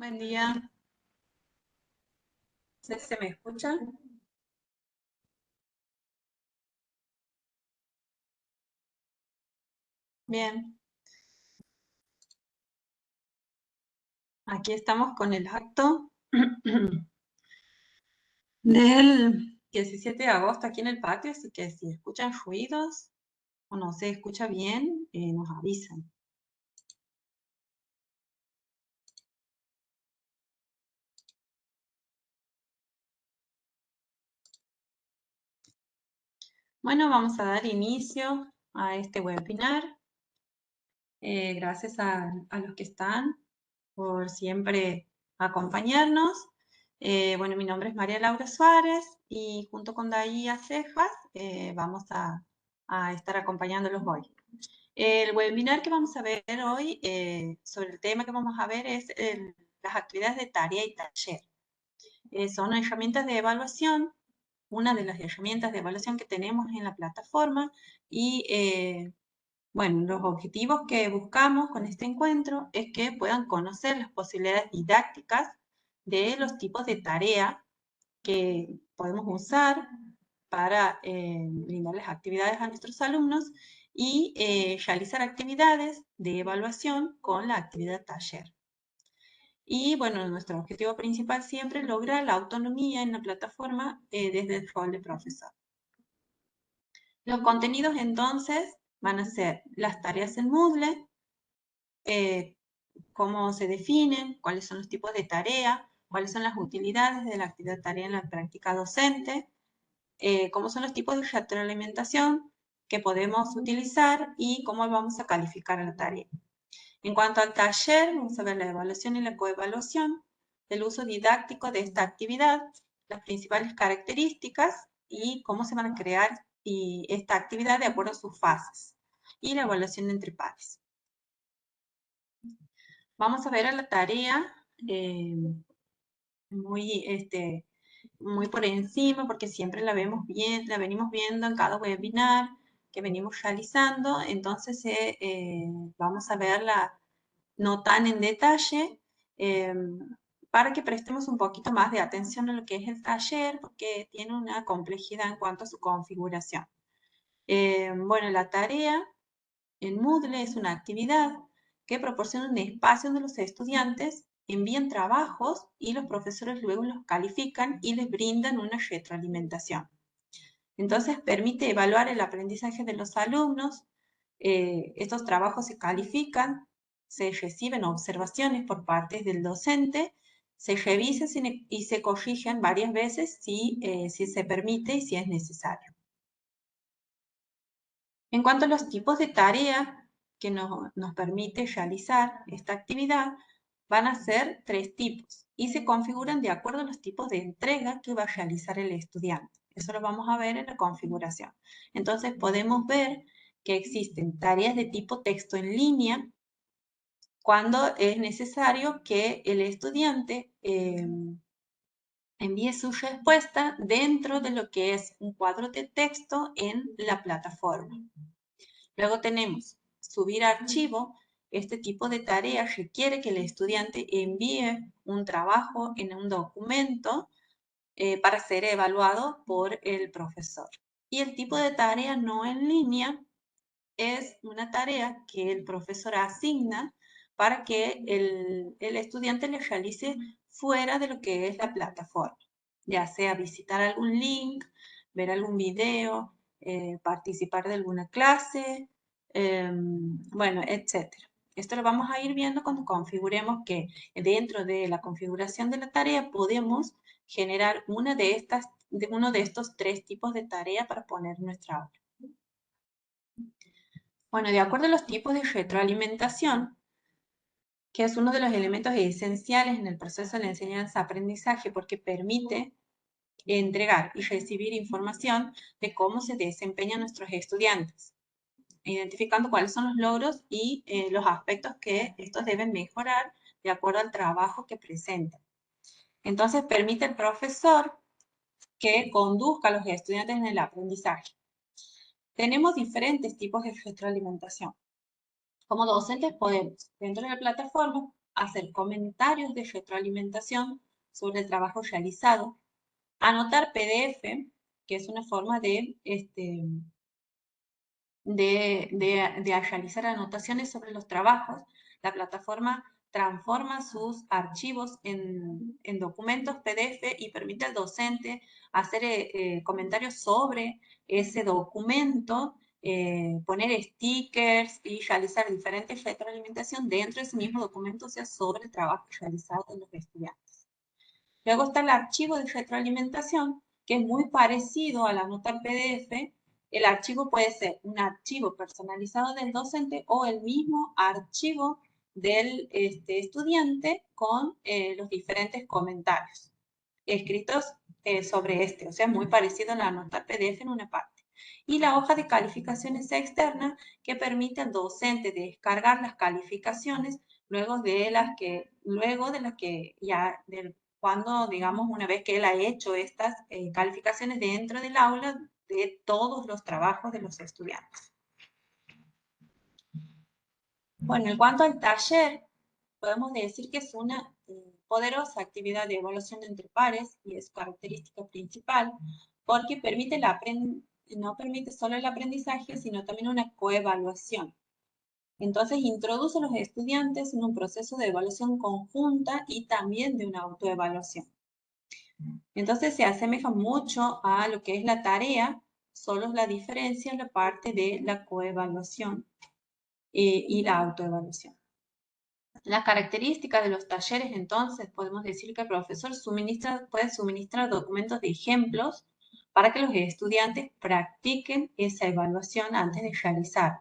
Buen día. No sé si se me escucha. Bien. Aquí estamos con el acto del 17 de agosto aquí en el patio, así que si escuchan ruidos o no se escucha bien, nos avisan. Bueno, vamos a dar inicio a este webinar. Gracias a los que están por siempre acompañarnos. Bueno, mi nombre es María Laura Suárez y junto con Daía Cejas vamos a estar acompañándolos hoy. El webinar que vamos a ver hoy sobre el tema que vamos a ver es las actividades de tarea y taller. Son herramientas de evaluación, una de las herramientas de evaluación que tenemos en la plataforma y bueno, los objetivos que buscamos con este encuentro es que puedan conocer las posibilidades didácticas de los tipos de tarea que podemos usar para brindarles actividades a nuestros alumnos y realizar actividades de evaluación con la actividad taller. Y bueno, nuestro objetivo principal siempre es lograr la autonomía en la plataforma desde el rol de profesor. Los contenidos entonces van a ser las tareas en Moodle, cómo se definen, cuáles son los tipos de tarea, cuáles son las utilidades de la actividad tarea en la práctica docente, cómo son los tipos de retroalimentación que podemos utilizar y cómo vamos a calificar la tarea. En cuanto al taller, vamos a ver la evaluación y la coevaluación, el uso didáctico de esta actividad, las principales características y cómo se van a crear esta actividad de acuerdo a sus fases, y la evaluación entre pares. Vamos a ver a la tarea muy por encima, porque siempre la vemos bien, la venimos viendo en cada webinar que venimos realizando, entonces vamos a verla no tan en detalle, eh, para que prestemos un poquito más de atención a lo que es el taller, porque tiene una complejidad en cuanto a su configuración. Bueno, la tarea en Moodle es una actividad que proporciona un espacio donde los estudiantes envían trabajos y los profesores luego los califican y les brindan una retroalimentación. Entonces permite evaluar el aprendizaje de los alumnos. Estos trabajos se califican, se reciben observaciones por parte del docente, se revisan y se corrigen varias veces si se permite y si es necesario. En cuanto a los tipos de tarea que nos permite realizar esta actividad, van a ser 3 tipos y se configuran de acuerdo a los tipos de entrega que va a realizar el estudiante. Eso lo vamos a ver en la configuración. Entonces podemos ver que existen tareas de tipo texto en línea cuando es necesario que el estudiante envíe su respuesta dentro de lo que es un cuadro de texto en la plataforma. Luego tenemos subir archivo. Este tipo de tarea requiere que el estudiante envíe un trabajo en un documento para ser evaluado por el profesor. Y el tipo de tarea no en línea es una tarea que el profesor asigna para que el estudiante le realice fuera de lo que es la plataforma, ya sea visitar algún link, ver algún video, participar de alguna clase, bueno, etcétera. Esto lo vamos a ir viendo cuando configuremos que dentro de la configuración de la tarea podemos generar uno de estos 3 tipos de tarea para poner nuestra aula. Bueno, de acuerdo a los tipos de retroalimentación, que es uno de los elementos esenciales en el proceso de enseñanza-aprendizaje porque permite entregar y recibir información de cómo se desempeñan nuestros estudiantes, identificando cuáles son los logros y los aspectos que estos deben mejorar de acuerdo al trabajo que presentan. Entonces, permite al profesor que conduzca a los estudiantes en el aprendizaje. Tenemos diferentes tipos de retroalimentación. Como docentes podemos, dentro de la plataforma, hacer comentarios de retroalimentación sobre el trabajo realizado, anotar PDF, que es una forma de realizar anotaciones sobre los trabajos. La plataforma transforma sus archivos en documentos PDF y permite al docente hacer comentarios sobre ese documento, poner stickers y realizar diferentes retroalimentación dentro de ese mismo documento, o sea, sobre el trabajo realizado de los estudiantes. Luego está el archivo de retroalimentación, que es muy parecido a la nota PDF. El archivo puede ser un archivo personalizado del docente o el mismo archivo del estudiante con los diferentes comentarios escritos sobre o sea, muy parecido a la nota PDF en una parte. Y la hoja de calificaciones externa, que permite al docente descargar las calificaciones luego de las que ya, cuando, digamos, una vez que él ha hecho estas calificaciones dentro del aula de todos los trabajos de los estudiantes. Bueno, en cuanto al taller, podemos decir que es una poderosa actividad de evaluación entre pares y es su característica principal porque no permite solo el aprendizaje, sino también una coevaluación. Entonces, introduce a los estudiantes en un proceso de evaluación conjunta y también de una autoevaluación. Entonces, se asemeja mucho a lo que es la tarea, solo la diferencia en la parte de la coevaluación y la autoevaluación. Las características de los talleres, entonces, podemos decir que el profesor puede suministrar documentos de ejemplos para que los estudiantes practiquen esa evaluación antes de realizar.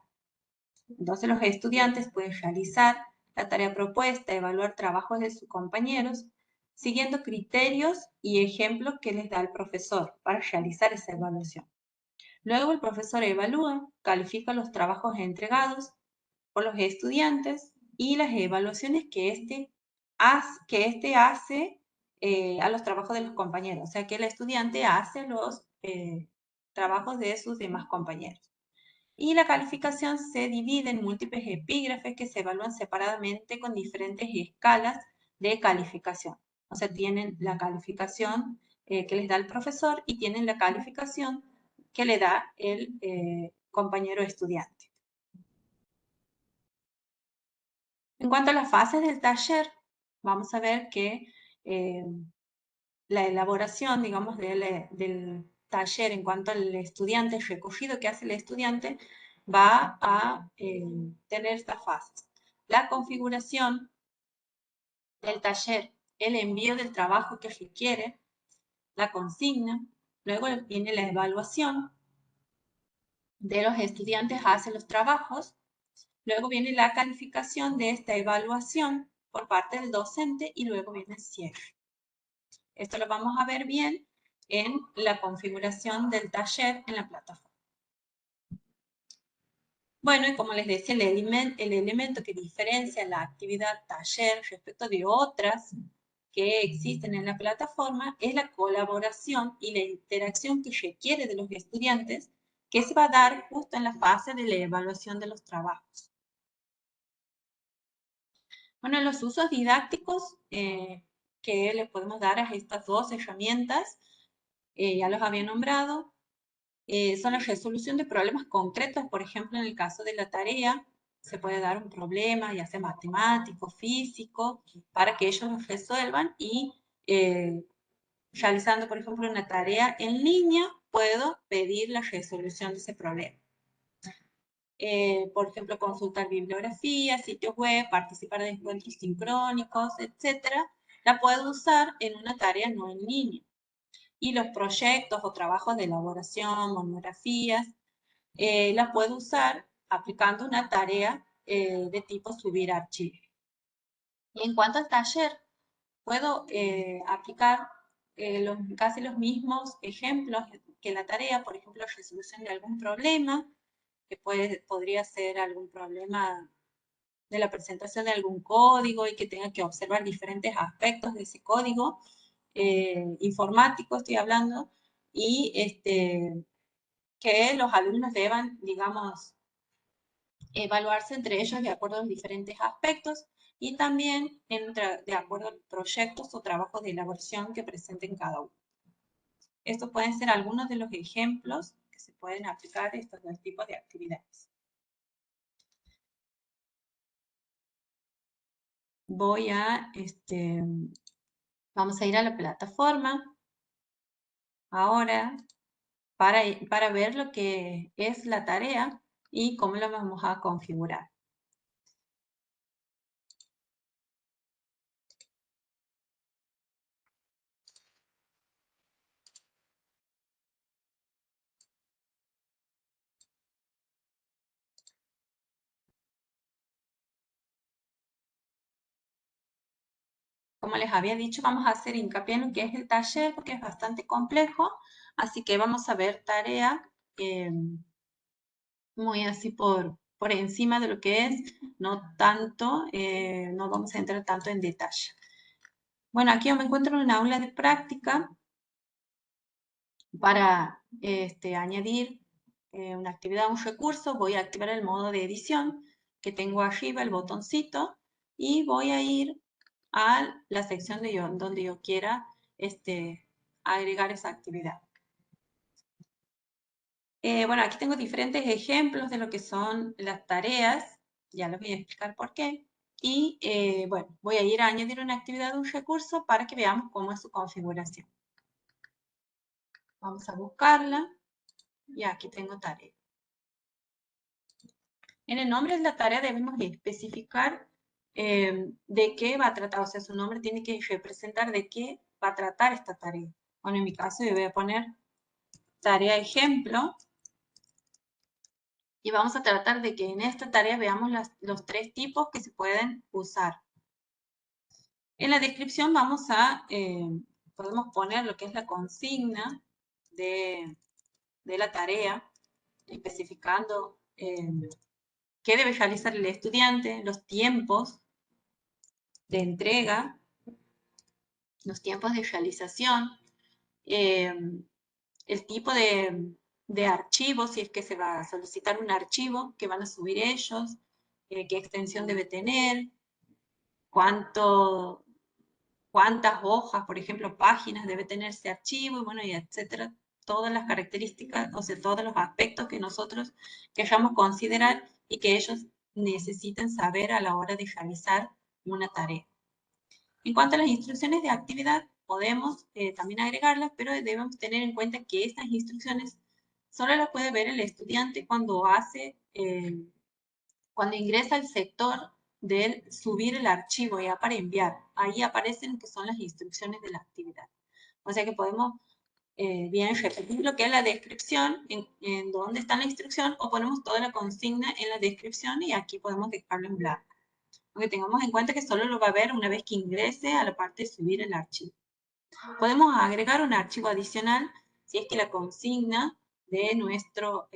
Entonces, los estudiantes pueden realizar la tarea propuesta, evaluar trabajos de sus compañeros, siguiendo criterios y ejemplos que les da el profesor para realizar esa evaluación. Luego, el profesor evalúa, califica los trabajos entregados por los estudiantes y las evaluaciones que éste hace a los trabajos de los compañeros, o sea, que el estudiante hace los trabajos de sus demás compañeros. Y la calificación se divide en múltiples epígrafes que se evalúan separadamente con diferentes escalas de calificación. O sea, tienen la calificación que les da el profesor y tienen la calificación que le da el compañero estudiante. En cuanto a las fases del taller, vamos a ver que la elaboración, digamos, del taller en cuanto al estudiante, el recorrido que hace el estudiante, va a tener estas fases. La configuración del taller, el envío del trabajo que requiere, la consigna, luego viene la evaluación de los estudiantes hacia los trabajos. Luego viene la calificación de esta evaluación por parte del docente y luego viene el cierre. Esto lo vamos a ver bien en la configuración del taller en la plataforma. Bueno, y como les decía, el elemento que diferencia la actividad taller respecto de otras que existen en la plataforma es la colaboración y la interacción que requiere de los estudiantes, que se va a dar justo en la fase de la evaluación de los trabajos. Bueno, los usos didácticos que le podemos dar a estas dos herramientas, ya los había nombrado, son la resolución de problemas concretos. Por ejemplo, en el caso de la tarea, se puede dar un problema, ya sea matemático, físico, para que ellos lo resuelvan y realizando, por ejemplo, una tarea en línea, puedo pedir la resolución de ese problema. Por ejemplo, consultar bibliografía, sitios web, participar de encuentros sincrónicos, etc. La puedo usar en una tarea no en línea. Y los proyectos o trabajos de elaboración, monografías, las puedo usar aplicando una tarea de tipo subir archivo. Y en cuanto al taller, puedo aplicar casi los mismos ejemplos que la tarea, por ejemplo, resolución de algún problema, que podría ser algún problema de la presentación de algún código y que tenga que observar diferentes aspectos de ese código informático, estoy hablando, y que los alumnos deban, digamos, evaluarse entre ellos de acuerdo a los diferentes aspectos. y también de acuerdo a proyectos o trabajos de elaboración que presenten cada uno. Estos pueden ser algunos de los ejemplos que se pueden aplicar a estos dos tipos de actividades. Vamos a ir a la plataforma ahora para ver lo que es la tarea y cómo la vamos a configurar. Como les había dicho, vamos a hacer hincapié en lo que es el taller porque es bastante complejo, así que vamos a ver tarea muy así por encima de lo que es, no tanto, no vamos a entrar tanto en detalle. Bueno, aquí yo me encuentro en una aula de práctica para añadir una actividad a un recurso. Voy a activar el modo de edición que tengo arriba, el botoncito, y voy a ir a la sección donde yo quiera agregar esa actividad. Bueno, aquí tengo diferentes ejemplos de lo que son las tareas, ya les voy a explicar por qué. Y bueno, voy a ir a añadir una actividad de un recurso para que veamos cómo es su configuración. Vamos a buscarla y aquí tengo tarea. En el nombre de la tarea debemos especificar de qué va a tratar, o sea, su nombre tiene que representar de qué va a tratar esta tarea. Bueno, en mi caso yo voy a poner tarea ejemplo y vamos a tratar de que en esta tarea veamos los tres tipos que se pueden usar. En la descripción podemos poner lo que es la consigna de la tarea, especificando qué debe realizar el estudiante, los tiempos de entrega, los tiempos de realización, eh, el tipo de archivo, si es que se va a solicitar un archivo que van a subir ellos, qué extensión debe tener, cuántas hojas, por ejemplo, páginas debe tener ese archivo, y bueno, y etcétera. Todas las características, o sea, todos los aspectos que nosotros queramos considerar y que ellos necesiten saber a la hora de realizar una tarea. En cuanto a las instrucciones de actividad, podemos también agregarlas, pero debemos tener en cuenta que estas instrucciones solo las puede ver el estudiante cuando ingresa al sector del subir el archivo ya para enviar. Ahí aparecen que son las instrucciones de la actividad. O sea que podemos bien repetir lo que es la descripción, en dónde está la instrucción, o ponemos toda la consigna en la descripción y aquí podemos dejarlo en blanco. Porque tengamos en cuenta que solo lo va a ver una vez que ingrese a la parte de subir el archivo. Podemos agregar un archivo adicional si es que la consigna de nuestra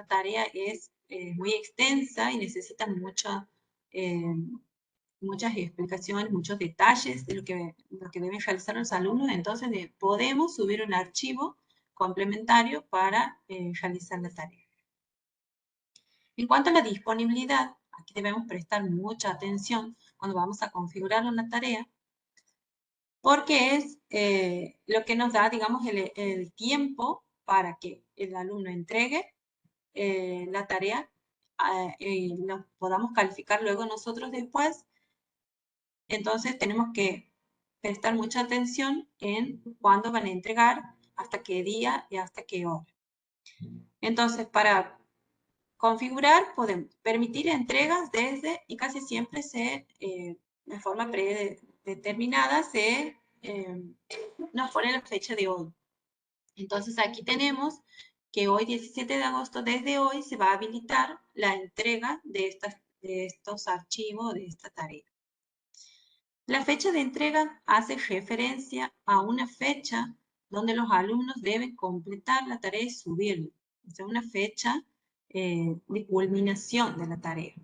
tarea es muy extensa y necesita muchas explicaciones, muchos detalles de lo que deben realizar los alumnos. Entonces podemos subir un archivo complementario para realizar la tarea. En cuanto a la disponibilidad, aquí debemos prestar mucha atención cuando vamos a configurar una tarea, porque es lo que nos da, digamos, el tiempo para que el alumno entregue la tarea y lo podamos calificar luego nosotros después. Entonces tenemos que prestar mucha atención en cuándo van a entregar, hasta qué día y hasta qué hora. Entonces, para configurar, podemos permitir entregas desde, y casi siempre de forma predeterminada, nos pone la fecha de hoy. Entonces aquí tenemos que hoy, 17 de agosto, desde hoy se va a habilitar la entrega de estos archivos, de esta tarea. La fecha de entrega hace referencia a una fecha donde los alumnos deben completar la tarea y subirla. O sea, una fecha de culminación de la tarea.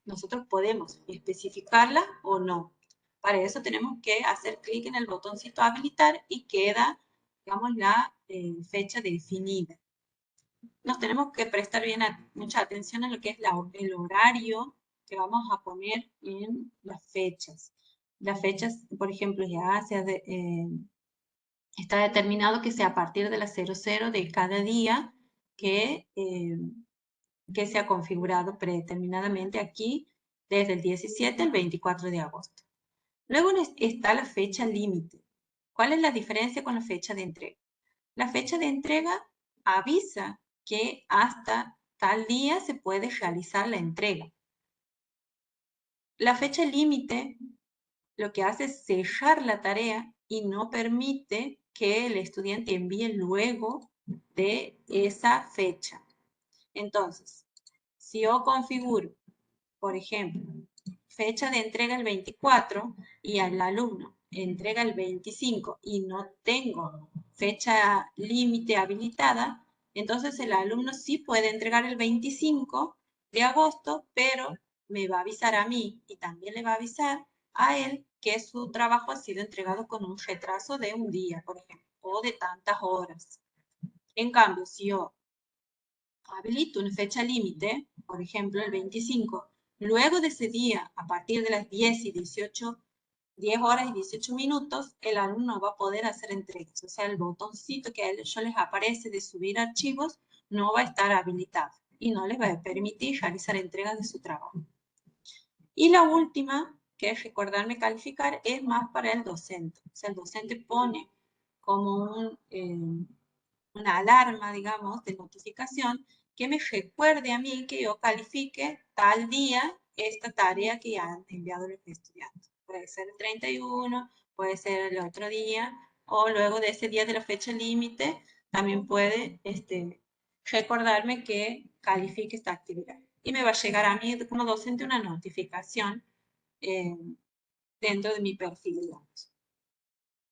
Nosotros podemos especificarla o no. Para eso tenemos que hacer clic en el botoncito habilitar y queda, digamos, la fecha definida. Nos tenemos que prestar mucha atención a lo que es el horario que vamos a poner en las fechas. Las fechas, por ejemplo, ya está determinado que sea a partir de las 00 de cada día que se ha configurado predeterminadamente aquí desde el 17 al 24 de agosto. Luego está la fecha límite. ¿Cuál es la diferencia con la fecha de entrega? La fecha de entrega avisa que hasta tal día se puede realizar la entrega. La fecha límite lo que hace es cerrar la tarea y no permite que el estudiante envíe luego de esa fecha. Entonces, si yo configuro, por ejemplo, fecha de entrega el 24 y al alumno entrega el 25 y no tengo fecha límite habilitada, entonces el alumno sí puede entregar el 25 de agosto, pero me va a avisar a mí y también le va a avisar a él que su trabajo ha sido entregado con un retraso de un día, por ejemplo, o de tantas horas. En cambio, si yo habilito una fecha límite, por ejemplo, el 25, luego de ese día, a partir de las 10 horas y 18 minutos, el alumno va a poder hacer entregas. O sea, el botoncito que a ellos les aparece de subir archivos no va a estar habilitado y no les va a permitir realizar entregas de su trabajo. Y la última, que es recordarme calificar, es más para el docente. O sea, el docente pone como una alarma, digamos, de notificación que me recuerde a mí que yo califique tal día esta tarea que ya han enviado los estudiantes. Puede ser el 31, puede ser el otro día, o luego de ese día de la fecha límite, también puede recordarme que califique esta actividad. Y me va a llegar a mí como docente una notificación eh, dentro de mi perfil, digamos.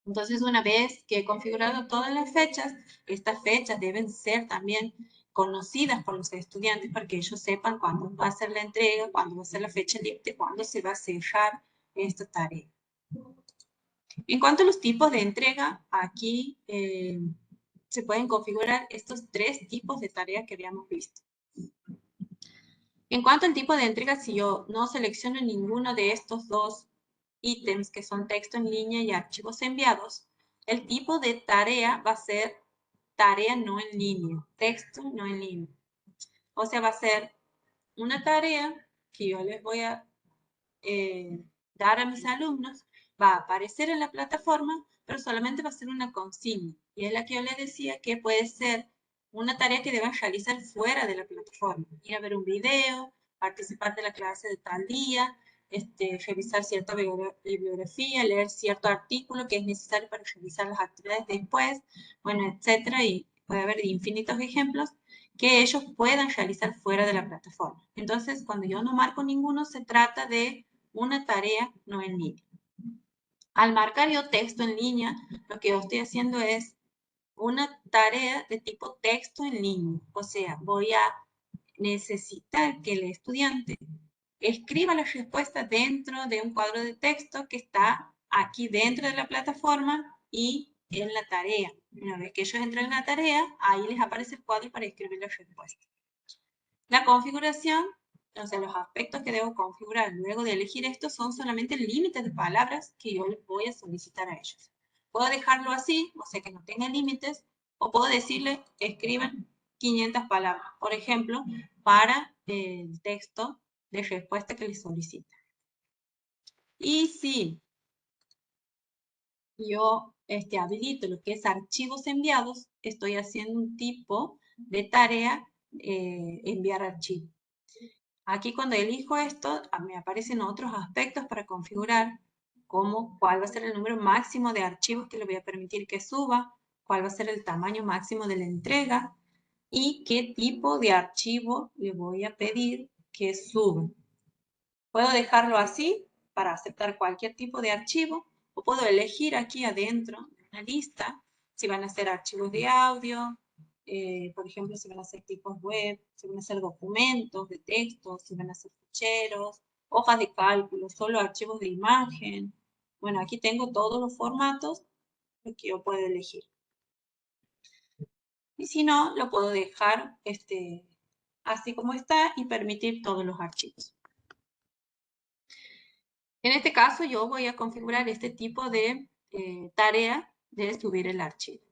Entonces, una vez que he configurado todas las fechas, estas fechas deben ser también conocidas por los estudiantes para que ellos sepan cuándo va a ser la entrega, cuándo va a ser la fecha límite, cuándo se va a cerrar esta tarea. En cuanto a los tipos de entrega, aquí se pueden configurar estos tres tipos de tareas que habíamos visto. En cuanto al tipo de entrega, si yo no selecciono ninguno de estos dos ítems, que son texto en línea y archivos enviados, el tipo de tarea va a ser tarea no en línea, texto no en línea. O sea, va a ser una tarea que yo les voy a dar a mis alumnos, va a aparecer en la plataforma, pero solamente va a ser una consigna. Y es la que yo les decía que puede ser una tarea que deban realizar fuera de la plataforma. Ir a ver un video, participar de la clase de tal día, revisar cierta bibliografía, leer cierto artículo que es necesario para realizar las actividades después, bueno, etcétera. Y puede haber infinitos ejemplos que ellos puedan realizar fuera de la plataforma. Entonces, cuando yo no marco ninguno, se trata de una tarea no en línea. Al marcar yo texto en línea, lo que yo estoy haciendo es una tarea de tipo texto en línea. O sea, voy a necesitar que el estudiante escriba la respuesta dentro de un cuadro de texto que está aquí dentro de la plataforma y en la tarea. Una vez que ellos entran en la tarea, ahí les aparece el cuadro para escribir la respuesta. La configuración, o sea, los aspectos que debo configurar luego de elegir esto son solamente límites de palabras que yo les voy a solicitar a ellos. Puedo dejarlo así, o sea, que no tenga límites, o puedo decirle, escriban 500 palabras, por ejemplo, para el texto de respuesta que les solicita. Y si yo habilito lo que es archivos enviados, estoy haciendo un tipo de tarea enviar archivo. Aquí cuando elijo esto, me aparecen otros aspectos para configurar, como cuál va a ser el número máximo de archivos que le voy a permitir que suba, cuál va a ser el tamaño máximo de la entrega y qué tipo de archivo le voy a pedir que suba. Puedo dejarlo así para aceptar cualquier tipo de archivo o puedo elegir aquí adentro de una lista si van a ser archivos de audio, por ejemplo, si van a ser tipos web, si van a ser documentos de texto, si van a ser ficheros, hojas de cálculo, solo archivos de imagen. Bueno, aquí tengo todos los formatos que yo puedo elegir. Y si no, lo puedo dejar así como está y permitir todos los archivos. En este caso yo voy a configurar este tipo de tarea de subir el archivo.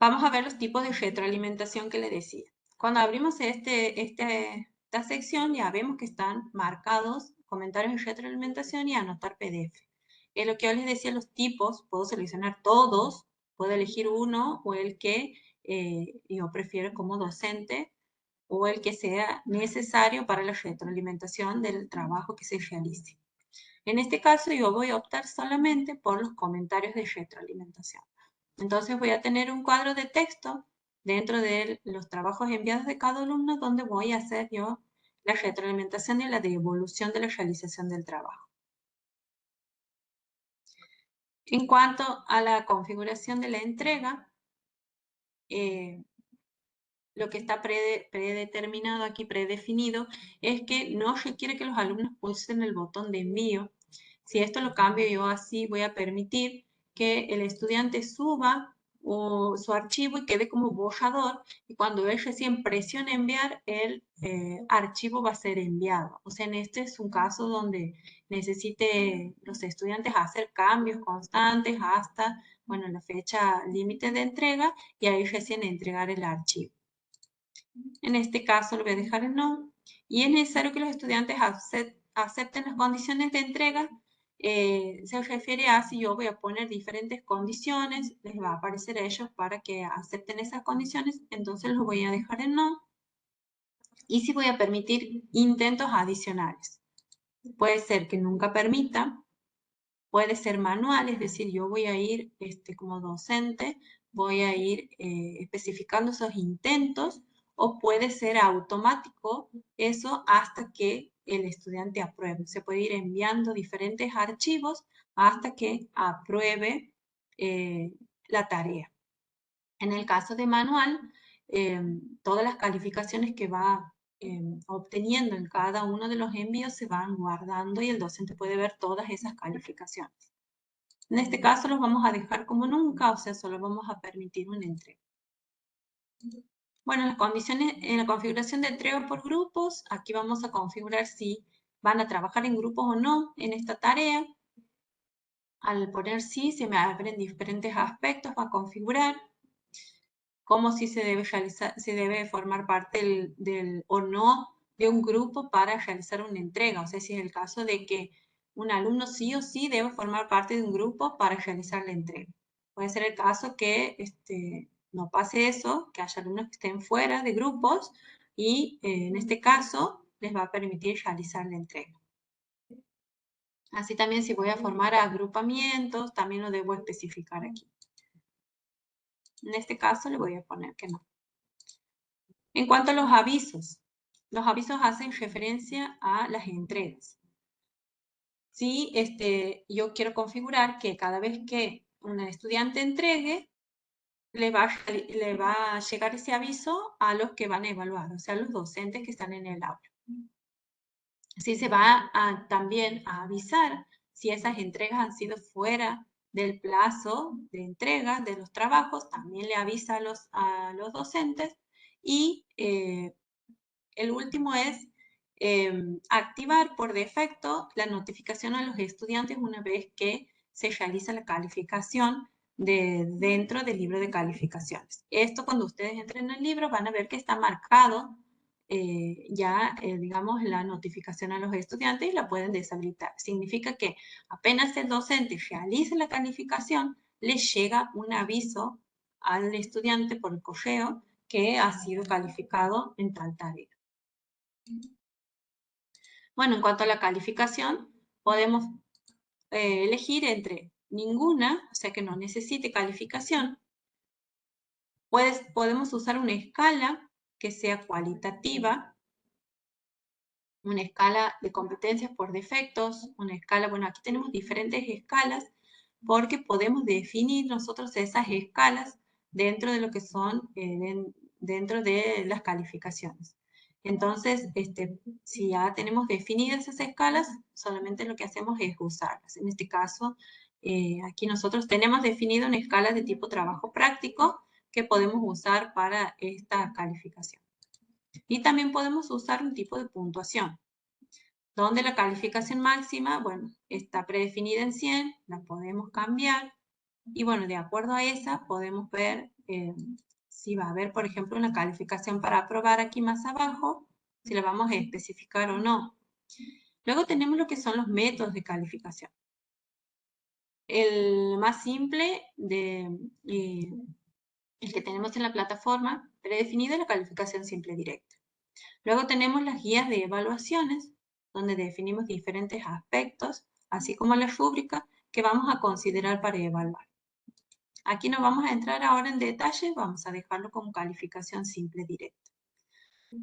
Vamos a ver los tipos de retroalimentación que le decía. Cuando abrimos esta sección ya vemos que están marcados comentarios de retroalimentación y anotar PDF. Es lo que yo les decía, los tipos, puedo seleccionar todos, puedo elegir uno o el que yo prefiero como docente o el que sea necesario para la retroalimentación del trabajo que se realice. En este caso yo voy a optar solamente por los comentarios de retroalimentación. Entonces voy a tener un cuadro de texto dentro de los trabajos enviados de cada alumno donde voy a hacer yo la retroalimentación y la devolución de la realización del trabajo. En cuanto a la configuración de la entrega, lo que está predeterminado aquí, predefinido, es que no requiere que los alumnos pulsen el botón de envío. Si esto lo cambio yo así, voy a permitir que el estudiante suba su archivo y quede como borrador, y cuando él recién presione enviar, el archivo va a ser enviado. O sea, en este es un caso donde necesite los estudiantes hacer cambios constantes hasta, bueno, la fecha límite de entrega, y ahí recién entregar el archivo. En este caso lo voy a dejar en no. Y es necesario que los estudiantes acepten las condiciones de entrega. Se refiere a si yo voy a poner diferentes condiciones, les va a aparecer a ellos para que acepten esas condiciones, entonces los voy a dejar en no. Y si voy a permitir intentos adicionales. Puede ser que nunca permita, puede ser manual, es decir, yo voy a ir como docente, voy a ir especificando esos intentos, o puede ser automático eso hasta que el estudiante apruebe. Se puede ir enviando diferentes archivos hasta que apruebe la tarea. En el caso de manual, todas las calificaciones que va obteniendo en cada uno de los envíos se van guardando y el docente puede ver todas esas calificaciones. En este caso los vamos a dejar como nunca, o sea, solo vamos a permitir una entrega. Bueno, las condiciones en la configuración de entrega por grupos, aquí vamos a configurar si van a trabajar en grupos o no en esta tarea. Al poner sí, se me abren diferentes aspectos para configurar, como si se debe realizar, se debe formar parte o no de un grupo para realizar una entrega. O sea, si es el caso de que un alumno sí o sí debe formar parte de un grupo para realizar la entrega. Puede ser el caso que no pase eso, que haya alumnos que estén fuera de grupos y en este caso les va a permitir realizar la entrega. Así también si voy a formar agrupamientos, también lo debo especificar aquí. En este caso le voy a poner que no. En cuanto a los avisos hacen referencia a las entregas. Si yo quiero configurar que cada vez que un estudiante entregue, le va a llegar ese aviso a los que van a evaluar, o sea, a los docentes que están en el aula. Sí se va también a avisar si esas entregas han sido fuera del plazo de entrega de los trabajos, también le avisa a los docentes. Y el último es activar por defecto la notificación a los estudiantes una vez que se realiza la calificación dentro del libro de calificaciones. Esto cuando ustedes entren al libro van a ver que está marcado digamos, la notificación a los estudiantes y la pueden deshabilitar. Significa que apenas el docente realice la calificación, les llega un aviso al estudiante por el correo que ha sido calificado en tal tarea. Bueno, en cuanto a la calificación, podemos elegir entre ninguna, o sea que no necesite calificación. Podemos usar una escala que sea cualitativa, una escala de competencias por defectos, una escala, bueno, aquí tenemos diferentes escalas porque podemos definir nosotros esas escalas dentro de lo que son, dentro de las calificaciones. Entonces, si ya tenemos definidas esas escalas, solamente lo que hacemos es usarlas. En este caso, aquí nosotros tenemos definido una escala de tipo trabajo práctico que podemos usar para esta calificación. Y también podemos usar un tipo de puntuación. donde la calificación máxima, bueno, está predefinida en 100, la podemos cambiar, y bueno, de acuerdo a esa podemos ver si va a haber, por ejemplo, una calificación para aprobar aquí más abajo, si la vamos a especificar o no. Luego tenemos lo que son los métodos de calificación. El más simple, el que tenemos en la plataforma, predefinido es la calificación simple directa. Luego tenemos las guías de evaluaciones, donde definimos diferentes aspectos, así como la rúbrica que vamos a considerar para evaluar. Aquí no vamos a entrar ahora en detalle, vamos a dejarlo como calificación simple directa.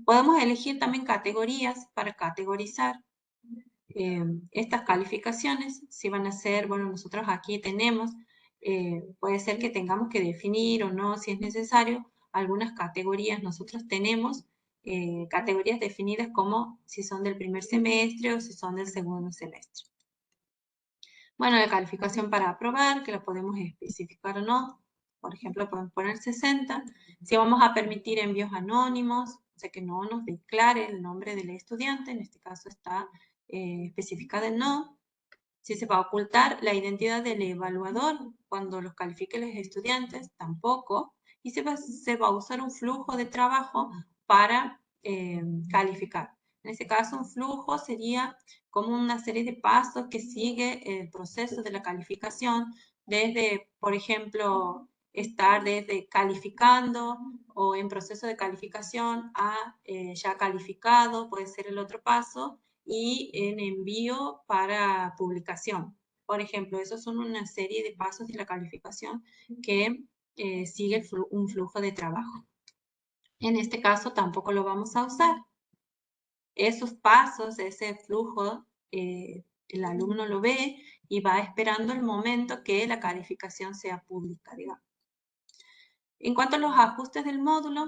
Podemos elegir también categorías para categorizar estas calificaciones, si van a ser, bueno, nosotros aquí tenemos, puede ser que tengamos que definir o no, si es necesario, algunas categorías. Nosotros tenemos categorías definidas como si son del primer semestre o si son del segundo semestre. Bueno, la calificación para aprobar, que la podemos especificar o no. Por ejemplo, podemos poner 60. Si vamos a permitir envíos anónimos, o sea que no nos declare el nombre del estudiante, en este caso está especificado en no. Si se va a ocultar la identidad del evaluador cuando los califique los estudiantes, tampoco. Y se va a usar un flujo de trabajo para calificar. En este caso, un flujo sería como una serie de pasos que sigue el proceso de la calificación, desde, por ejemplo, estar desde calificando o en proceso de calificación a ya calificado, puede ser el otro paso, y en envío para publicación. Por ejemplo, esos son una serie de pasos de la calificación que sigue un flujo de trabajo. En este caso tampoco lo vamos a usar. Esos pasos, ese flujo, el alumno lo ve y va esperando el momento que la calificación sea pública, digamos. En cuanto a los ajustes del módulo,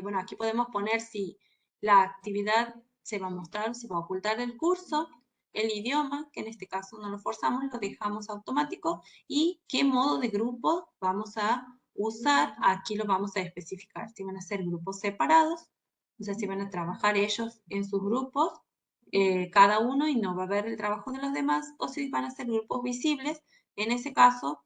bueno, aquí podemos poner si la actividad se va a mostrar, se va a ocultar el curso, el idioma, que en este caso no lo forzamos, lo dejamos automático, y qué modo de grupo vamos a usar, aquí lo vamos a especificar, si van a ser grupos separados, o sea, si van a trabajar ellos en sus grupos, cada uno, y no va a ver el trabajo de los demás, o si van a ser grupos visibles, en ese caso,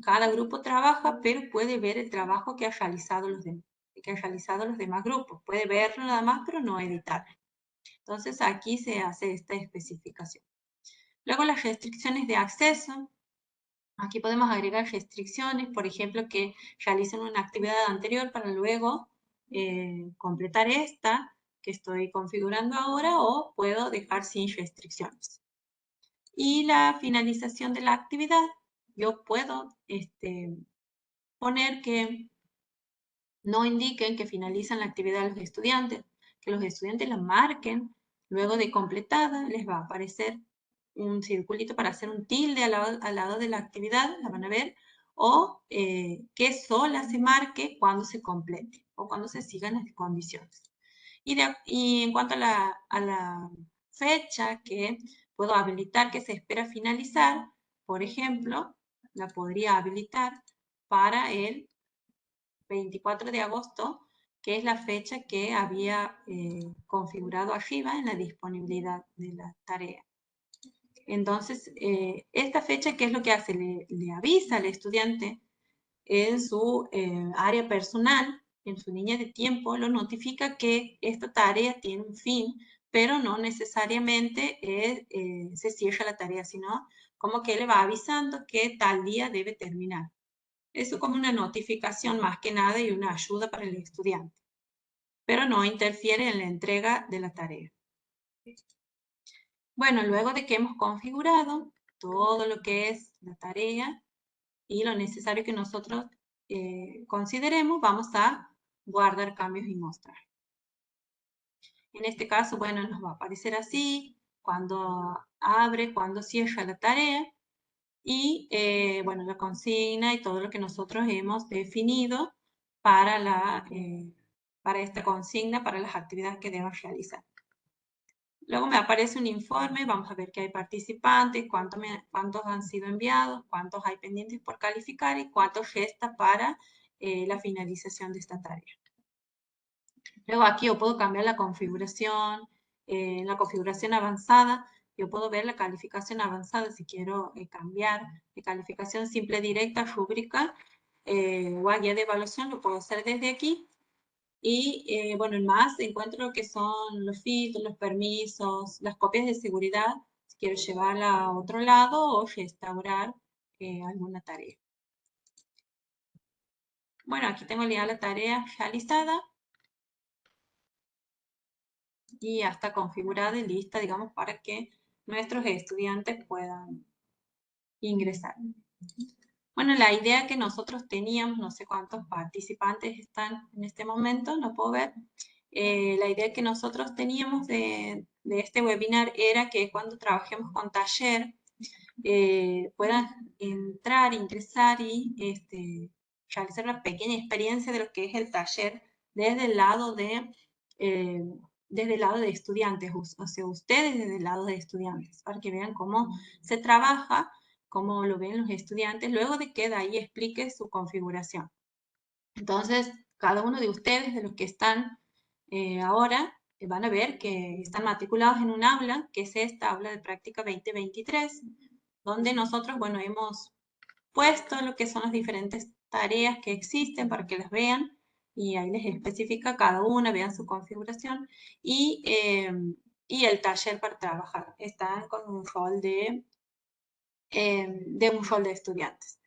cada grupo trabaja, pero puede ver el trabajo que han realizado los demás grupos. Puede verlo nada más, pero no editarlo. Entonces aquí se hace esta especificación. Luego las restricciones de acceso. Aquí podemos agregar restricciones, por ejemplo, que realicen una actividad anterior para luego completar esta que estoy configurando ahora, o puedo dejar sin restricciones. Y la finalización de la actividad. Yo puedo poner que no indiquen que finalizan la actividad los estudiantes, que los estudiantes la marquen luego de completada, les va a aparecer un circulito para hacer un tilde al lado de la actividad, la van a ver, o que sola se marque cuando se complete o cuando se sigan las condiciones. Y en cuanto a la fecha que puedo habilitar que se espera finalizar, por ejemplo, la podría habilitar para el 24 de agosto, que es la fecha que había configurado arriba en la disponibilidad de la tarea. Entonces, esta fecha, ¿qué es lo que hace? Le avisa al estudiante en su área personal, en su línea de tiempo, lo notifica que esta tarea tiene un fin, pero no necesariamente se cierra la tarea, sino como que le va avisando que tal día debe terminar. Eso como una notificación más que nada y una ayuda para el estudiante, pero no interfiere en la entrega de la tarea. Bueno, luego de que hemos configurado todo lo que es la tarea y lo necesario que nosotros consideremos, vamos a guardar cambios y mostrar. En este caso, bueno, nos va a aparecer así, cuando abre, cuando cierra la tarea, y bueno, la consigna y todo lo que nosotros hemos definido para, para esta consigna, para las actividades que debemos realizar. Luego me aparece un informe, vamos a ver que hay participantes, cuántos han sido enviados, cuántos hay pendientes por calificar y cuántos resta para la finalización de esta tarea. Luego aquí yo puedo cambiar la configuración, en la configuración avanzada, yo puedo ver la calificación avanzada si quiero cambiar de calificación simple directa, rúbrica o a guía de evaluación, lo puedo hacer desde aquí. Y bueno, en más encuentro lo que son los filtros, los permisos, las copias de seguridad, si quiero llevarla a otro lado o restaurar alguna tarea. Bueno, aquí tengo ya la tarea realizada y ya está configurada y lista, digamos, para que nuestros estudiantes puedan ingresar. Bueno, la idea que nosotros teníamos, no sé cuántos participantes están en este momento, no puedo ver. La idea que nosotros teníamos de este webinar era que cuando trabajemos con taller, puedan entrar, ingresar y realizar una pequeña experiencia de lo que es el taller desde el lado eh, desde el lado de estudiantes, o sea, ustedes desde el lado de estudiantes, para que vean cómo se trabaja, cómo lo ven los estudiantes, luego de que de ahí explique su configuración. Entonces, cada uno de ustedes, de los que están ahora, van a ver que están matriculados en un aula, que es esta aula de práctica 2023, donde nosotros, bueno, hemos puesto lo que son las diferentes tareas que existen para que las vean y ahí les especifica cada una, vean su configuración y el taller para trabajar. Están con un rol de estudiantes.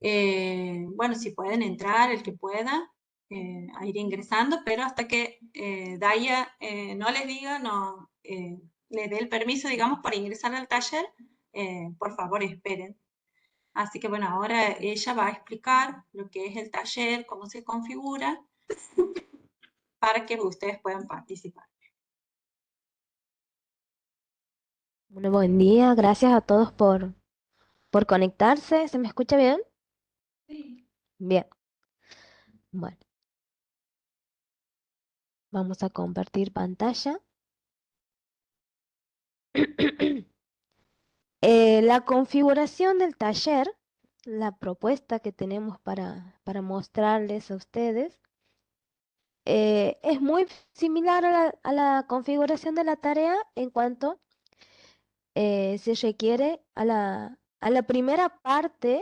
Bueno, si pueden entrar, el que pueda, a ir ingresando, pero hasta que Daya no les diga, no les dé el permiso, digamos, para ingresar al taller, por favor esperen. Así que bueno, ahora ella va a explicar lo que es el taller, cómo se configura, para que ustedes puedan participar. Bueno, buen día, gracias a todos por conectarse. ¿Se me escucha bien? Sí. Bien, bueno, vamos a compartir pantalla. La configuración del taller, la propuesta que tenemos para mostrarles a ustedes, es muy similar a la configuración de la tarea en cuanto se requiere a la primera parte,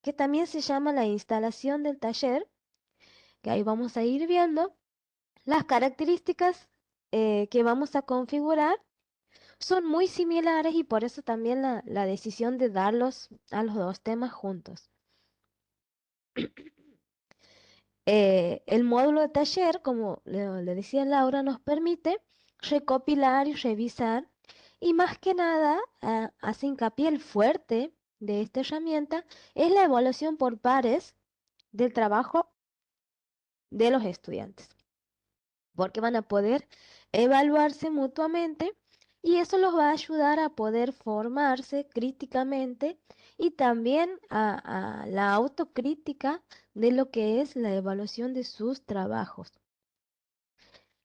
que también se llama la instalación del taller, que ahí vamos a ir viendo. Las características que vamos a configurar son muy similares y por eso también la decisión de darlos a los dos temas juntos. El módulo de taller, como le decía Laura, nos permite recopilar y revisar y más que nada hace hincapié el fuerte de esta herramienta es la evaluación por pares del trabajo de los estudiantes, porque van a poder evaluarse mutuamente y eso los va a ayudar a poder formarse críticamente y también a la autocrítica de lo que es la evaluación de sus trabajos.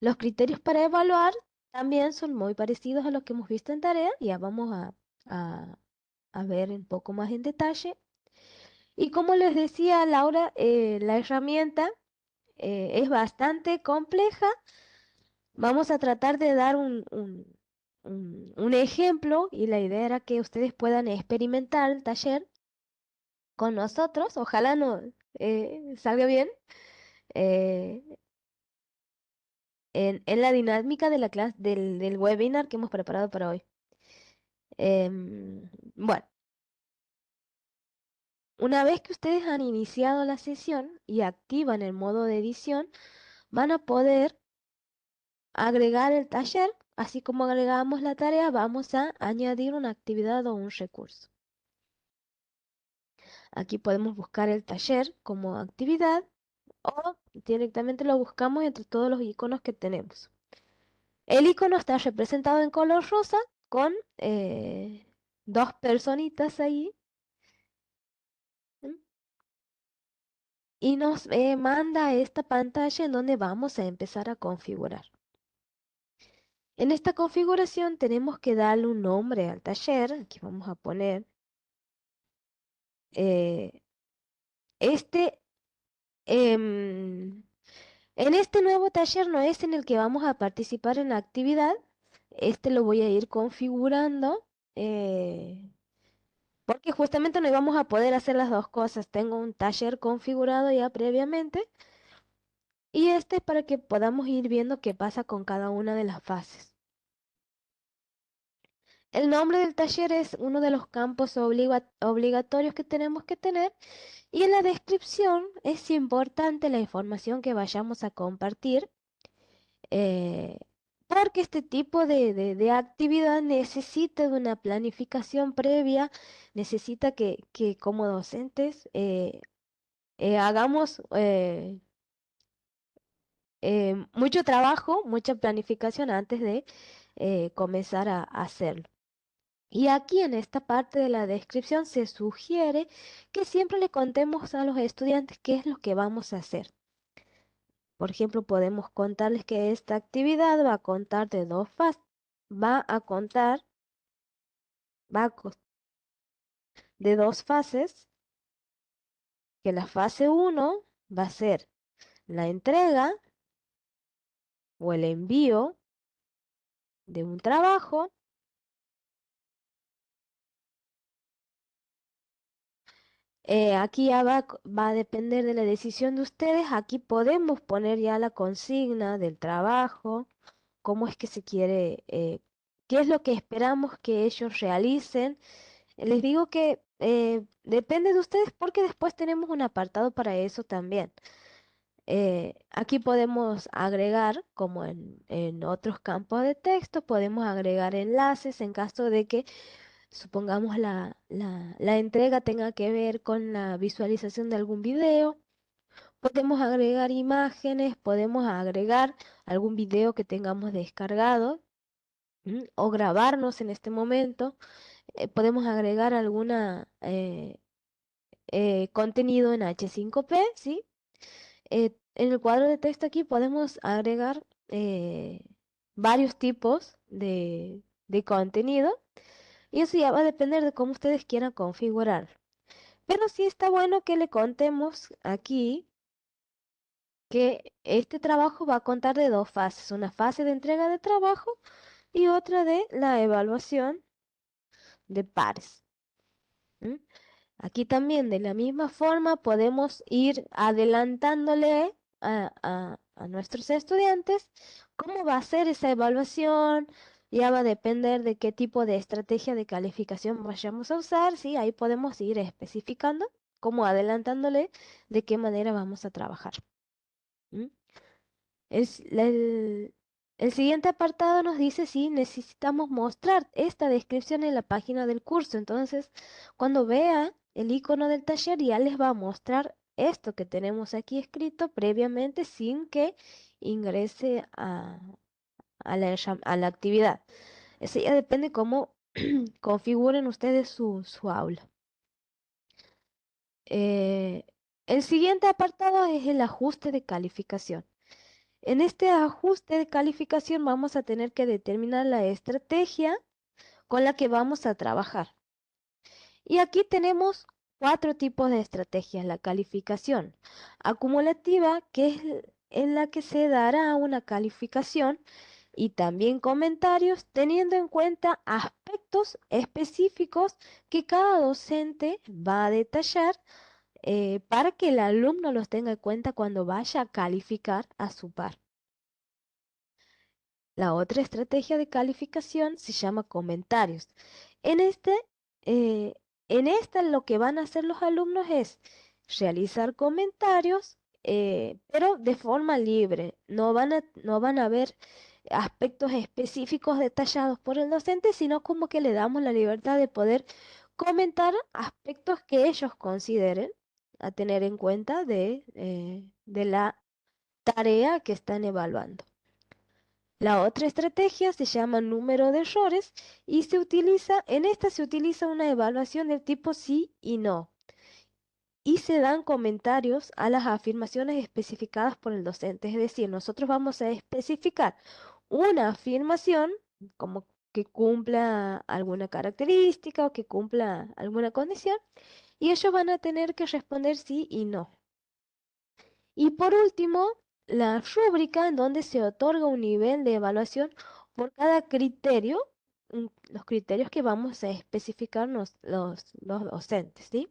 Los criterios para evaluar también son muy parecidos a los que hemos visto en tarea, ya vamos a- a ver un poco más en detalle. Y como les decía Laura, la herramienta es bastante compleja. Vamos a tratar de dar un ejemplo y la idea era que ustedes puedan experimentar el taller con nosotros. Ojalá no salga bien eh, en la dinámica de la clase del webinar que hemos preparado para hoy. Bueno, una vez que ustedes han iniciado la sesión y activan el modo de edición, van a poder agregar el taller. Así como agregamos la tarea, vamos a añadir una actividad o un recurso. Aquí podemos buscar el taller como actividad o directamente lo buscamos entre todos los iconos que tenemos. El icono está representado en color rosa con dos personitas ahí, ¿m? Y nos manda a esta pantalla en donde vamos a empezar a configurar. En esta configuración tenemos que darle un nombre al taller. Aquí vamos a poner eh, este. em, en este nuevo taller no es en el que vamos a participar en la actividad, Este lo voy a ir configurando porque justamente no íbamos a poder hacer las dos cosas. Tengo un taller configurado ya previamente y este es para que podamos ir viendo qué pasa con cada una de las fases. El nombre del taller es uno de los campos obligatorios que tenemos que tener y en la descripción es importante la información que vayamos a compartir eh, porque este tipo de actividad necesita de una planificación previa, necesita que como docentes hagamos mucho trabajo, mucha planificación antes de comenzar a hacerlo. Y aquí en esta parte de la descripción se sugiere que siempre le contemos a los estudiantes qué es lo que vamos a hacer. Por ejemplo, podemos contarles que esta actividad va a contar de dos fases. Va a contar va a cos- de dos fases, que la fase uno va a ser la entrega o el envío de un trabajo. Aquí ya va a depender de la decisión de ustedes. Aquí podemos poner ya la consigna del trabajo, cómo es que se quiere, qué es lo que esperamos que ellos realicen. Les digo que depende de ustedes porque después tenemos un apartado para eso también. Aquí podemos agregar, como en otros campos de texto, podemos agregar enlaces en caso de que supongamos la entrega tenga que ver con la visualización de algún video. Podemos agregar imágenes, podemos agregar algún video que tengamos descargado o grabarnos en este momento. Podemos agregar alguna contenido en H5P, ¿sí? En el cuadro de texto aquí podemos agregar varios tipos de contenido y eso ya va a depender de cómo ustedes quieran configurar. Pero sí está bueno que le contemos aquí que este trabajo va a contar de dos fases, una fase de entrega de trabajo y otra de la evaluación de pares. ¿Mm? Aquí también de la misma forma podemos ir adelantándole a nuestros estudiantes cómo va a ser esa evaluación. Ya va a depender de qué tipo de estrategia de calificación vayamos a usar, ¿sí? Ahí podemos ir especificando, como adelantándole de qué manera vamos a trabajar. ¿Mm? Es la- el siguiente apartado nos dice si necesitamos mostrar esta descripción en la página del curso. Entonces, cuando vea el icono del taller, ya les va a mostrar esto que tenemos aquí escrito previamente sin que ingrese a la actividad. Eso ya depende cómo configuren ustedes su aula. Eh, el siguiente apartado es el ajuste de calificación. En este ajuste de calificación vamos a tener que determinar la estrategia con la que vamos a trabajar. Y aquí tenemos cuatro tipos de estrategias. La calificación acumulativa, que es en la que se dará una calificación y también comentarios teniendo en cuenta aspectos específicos que cada docente va a detallar para que el alumno los tenga en cuenta cuando vaya a calificar a su par. La otra estrategia de calificación se llama comentarios. En este, eh, en esta lo que van a hacer los alumnos es realizar comentarios, pero de forma libre. No van a ver aspectos específicos detallados por el docente, sino como que le damos la libertad de poder comentar aspectos que ellos consideren a tener en cuenta de la tarea que están evaluando. La otra estrategia se llama número de errores y en esta se utiliza una evaluación del tipo sí y no. Y se dan comentarios a las afirmaciones especificadas por el docente. Es decir, nosotros vamos a especificar una afirmación como que cumpla alguna característica o que cumpla alguna condición y ellos van a tener que responder sí y no. Y por último, la rúbrica en donde se otorga un nivel de evaluación por cada criterio, los criterios que vamos a especificar los docentes, ¿sí?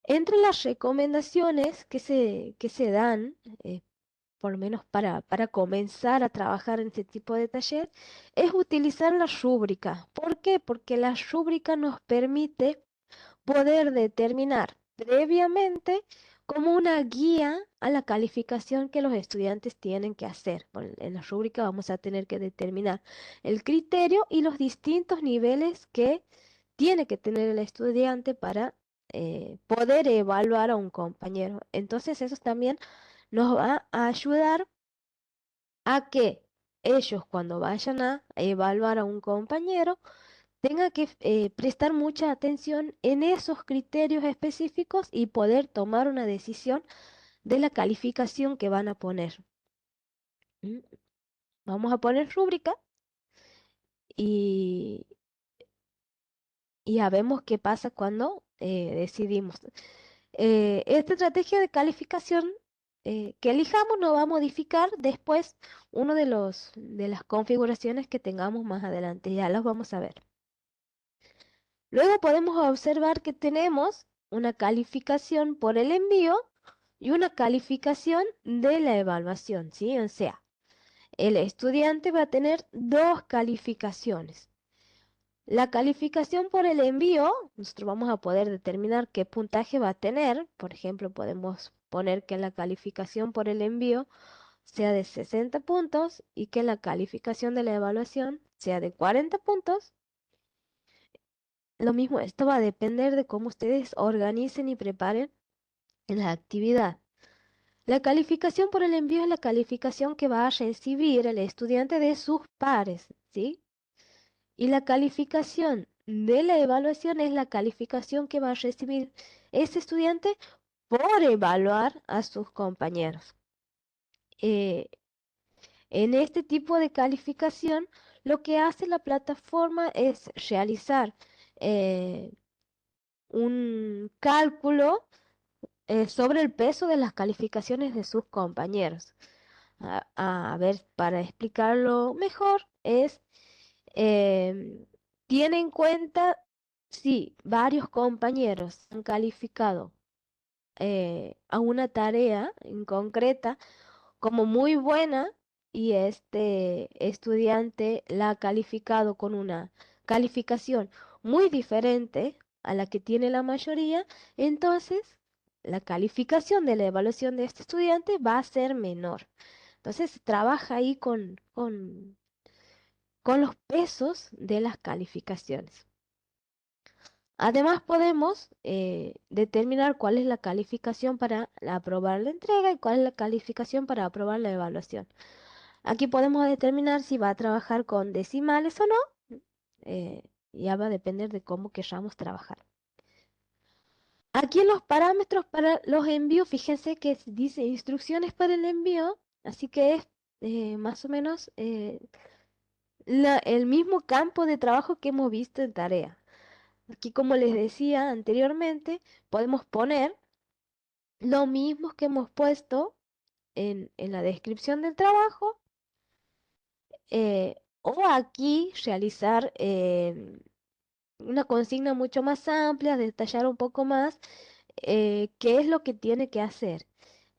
Entre las recomendaciones que se dan, eh, por lo menos para comenzar a trabajar en este tipo de taller, es utilizar la rúbrica. ¿Por qué? Porque la rúbrica nos permite poder determinar previamente como una guía a la calificación que los estudiantes tienen que hacer. En la rúbrica vamos a tener que determinar el criterio y los distintos niveles que tiene que tener el estudiante para poder evaluar a un compañero. Entonces eso también nos va a ayudar a que ellos cuando vayan a evaluar a un compañero tengan que prestar mucha atención en esos criterios específicos y poder tomar una decisión de la calificación que van a poner. ¿Mm? Vamos a poner rúbrica y, y ya vemos qué pasa cuando decidimos. Esta estrategia de calificación que elijamos nos va a modificar después uno de las configuraciones que tengamos más adelante. Ya las vamos a ver. Luego podemos observar que tenemos una calificación por el envío y una calificación de la evaluación, ¿sí? O sea, el estudiante va a tener dos calificaciones. La calificación por el envío, nosotros vamos a poder determinar qué puntaje va a tener. Por ejemplo, podemos poner que la calificación por el envío sea de 60 puntos y que la calificación de la evaluación sea de 40 puntos. Lo mismo, esto va a depender de cómo ustedes organicen y preparen la actividad. La calificación por el envío es la calificación que va a recibir el estudiante de sus pares, ¿sí? Y la calificación de la evaluación es la calificación que va a recibir ese estudiante por evaluar a sus compañeros. Eh, en este tipo de calificación, lo que hace la plataforma es realizar eh, un cálculo sobre el peso de las calificaciones de sus compañeros. A ver, para explicarlo mejor, em, tiene en cuenta si varios compañeros han calificado a una tarea en concreta como muy buena y este estudiante la ha calificado con una calificación muy diferente a la que tiene la mayoría, entonces la calificación de la evaluación de este estudiante va a ser menor. Entonces se trabaja ahí con los pesos de las calificaciones. Además podemos determinar cuál es la calificación para aprobar la entrega y cuál es la calificación para aprobar la evaluación. Aquí podemos determinar si va a trabajar con decimales o no. Ya va a depender de cómo queramos trabajar. Aquí en los parámetros para los envíos, fíjense que dice instrucciones para el envío, así que es más o menos el mismo campo de trabajo que hemos visto en tarea. Aquí, como les decía anteriormente, podemos poner lo mismo que hemos puesto en la descripción del trabajo, o aquí realizar una consigna mucho más amplia, detallar un poco más qué es lo que tiene que hacer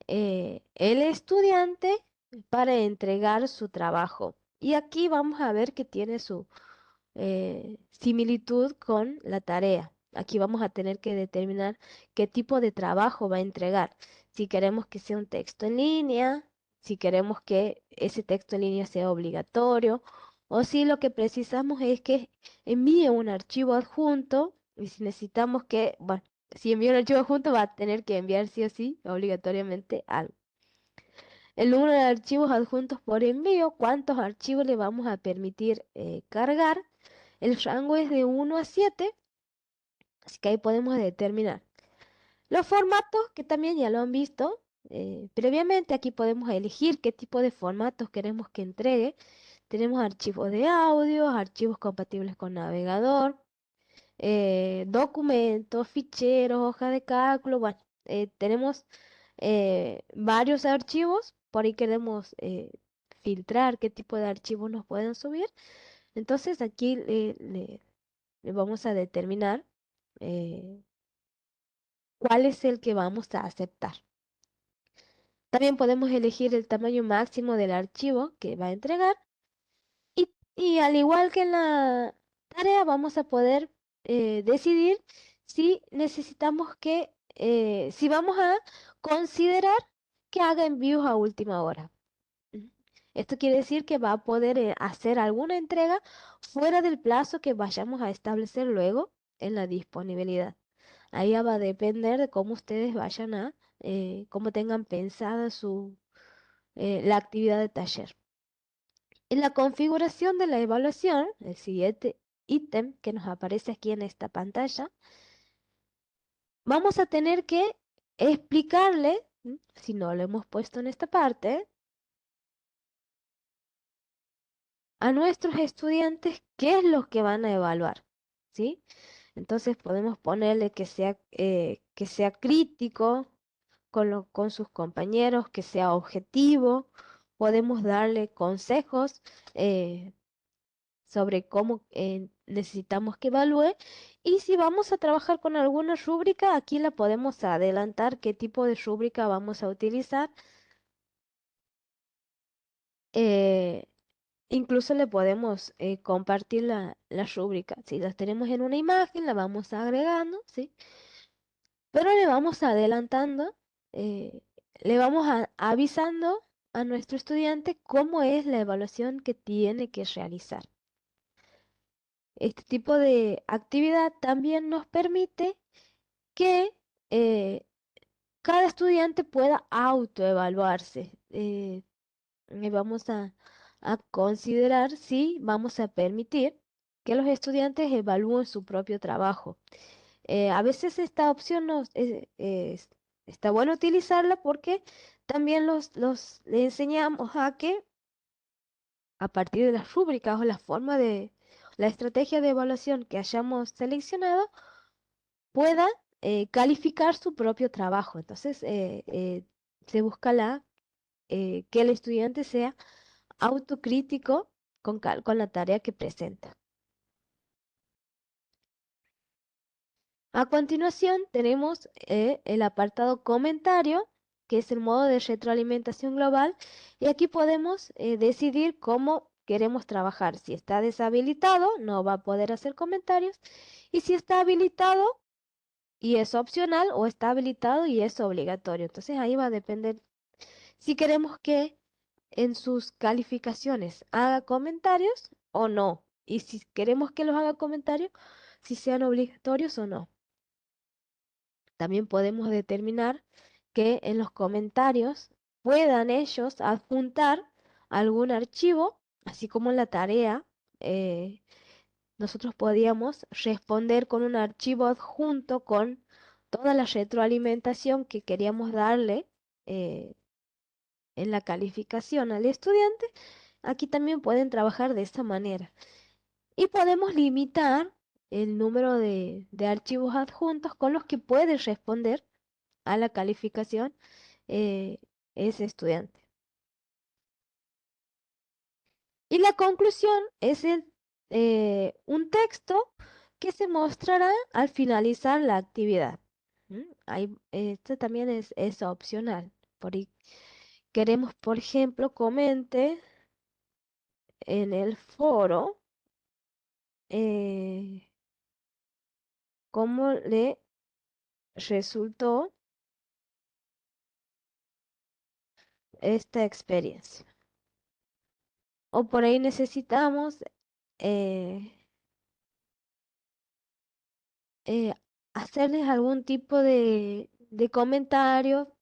el estudiante para entregar su trabajo. Y aquí vamos a ver que tiene su similitud con la tarea. Aquí vamos a tener que determinar qué tipo de trabajo va a entregar. Si queremos que sea un texto en línea, si queremos que ese texto en línea sea obligatorio, o si lo que precisamos es que envíe un archivo adjunto, y si necesitamos que, bueno, si envía un archivo adjunto va a tener que enviar sí o sí obligatoriamente algo. El número de archivos adjuntos por envío, cuántos archivos le vamos a permitir cargar. El rango es de 1 a 7, así que ahí podemos determinar. Los formatos, que también ya lo han visto previamente, aquí podemos elegir qué tipo de formatos queremos que entregue. Tenemos archivos de audio, archivos compatibles con navegador, documentos, ficheros, hojas de cálculo. Bueno, tenemos varios archivos, por ahí queremos filtrar qué tipo de archivos nos pueden subir. Entonces aquí le vamos a determinar eh, cuál es el que vamos a aceptar. También podemos elegir el tamaño máximo del archivo que va a entregar y al igual que en la tarea vamos a poder decidir si necesitamos si vamos a considerar que haga envíos a última hora. Ujú. Esto quiere decir que va a poder hacer alguna entrega fuera del plazo que vayamos a establecer luego en la disponibilidad. Ahí ya va a depender de cómo ustedes vayan cómo tengan pensada la actividad de taller. En la configuración de la evaluación, el siguiente ítem que nos aparece aquí en esta pantalla, vamos a tener que explicarle, si no lo hemos puesto en esta parte, a nuestros estudiantes qué es lo que van a evaluar, ¿sí? Entonces podemos ponerle que sea crítico con sus compañeros, que sea objetivo, podemos darle consejos sobre cómo necesitamos que evalúe y si vamos a trabajar con alguna rúbrica, aquí la podemos adelantar qué tipo de rúbrica vamos a utilizar. eh, Incluso le podemos compartir la rúbrica. Si las tenemos en una imagen, la vamos agregando, ¿sí? Pero le vamos adelantando, eh, le vamos avisando a nuestro estudiante cómo es la evaluación que tiene que realizar. Este tipo de actividad también nos permite que eh, cada estudiante pueda autoevaluarse. Y vamos a considerar si vamos a permitir que los estudiantes evalúen su propio trabajo. A veces esta opción está bueno utilizarla porque también le enseñamos a que a partir de las rúbricas o la estrategia de evaluación que hayamos seleccionado, pueda calificar su propio trabajo. Entonces, se busca que el estudiante sea autocrítico con la tarea que presenta. A continuación tenemos el apartado comentario, que es el modo de retroalimentación global, y aquí podemos decidir cómo queremos trabajar. Si está deshabilitado, no va a poder hacer comentarios, y si está habilitado y es opcional, o está habilitado y es obligatorio. Entonces ahí va a depender si queremos que en sus calificaciones haga comentarios o no, y si queremos que los haga comentarios, si sean obligatorios o no. También podemos determinar que en los comentarios puedan ellos adjuntar algún archivo, así como en la tarea. Nosotros podíamos responder con un archivo adjunto con toda la retroalimentación que queríamos darle eh, en la calificación al estudiante. Aquí también pueden trabajar de esta manera. Y podemos limitar el número de archivos adjuntos con los que puede responder a la calificación eh, ese estudiante. Y la conclusión es un texto que se mostrará al finalizar la actividad. Esto también es opcional. Queremos, por ejemplo, comente en el foro eh, cómo le resultó esta experiencia. O por ahí necesitamos eh, eh, hacerles algún tipo de comentario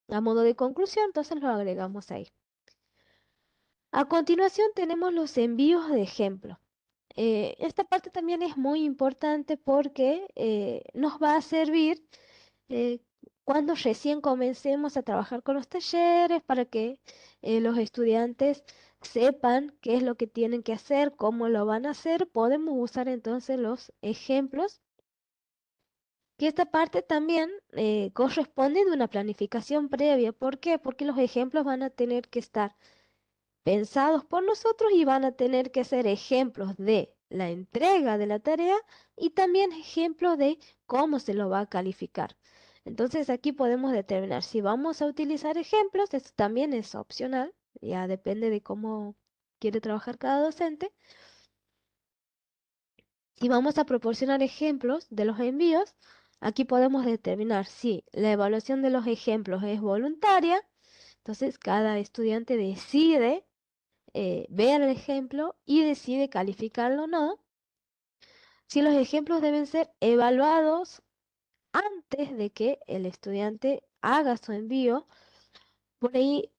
a modo de conclusión, entonces lo agregamos ahí. A continuación tenemos los envíos de ejemplo. Esta parte también es muy importante porque nos va a servir eh, cuando recién comencemos a trabajar con los talleres para que los estudiantes sepan qué es lo que tienen que hacer, cómo lo van a hacer. Podemos usar entonces los ejemplos, que esta parte también corresponde de una planificación previa. ¿Por qué? Porque los ejemplos van a tener que estar pensados por nosotros y van a tener que ser ejemplos de la entrega de la tarea y también ejemplos de cómo se lo va a calificar. Entonces aquí podemos determinar si vamos a utilizar ejemplos, esto también es opcional, ya depende de cómo quiere trabajar cada docente. Si vamos a proporcionar ejemplos de los envíos, aquí podemos determinar si la evaluación de los ejemplos es voluntaria, entonces cada estudiante decide ver el ejemplo y decide calificarlo o no. Si los ejemplos deben ser evaluados antes de que el estudiante haga su envío, por ahí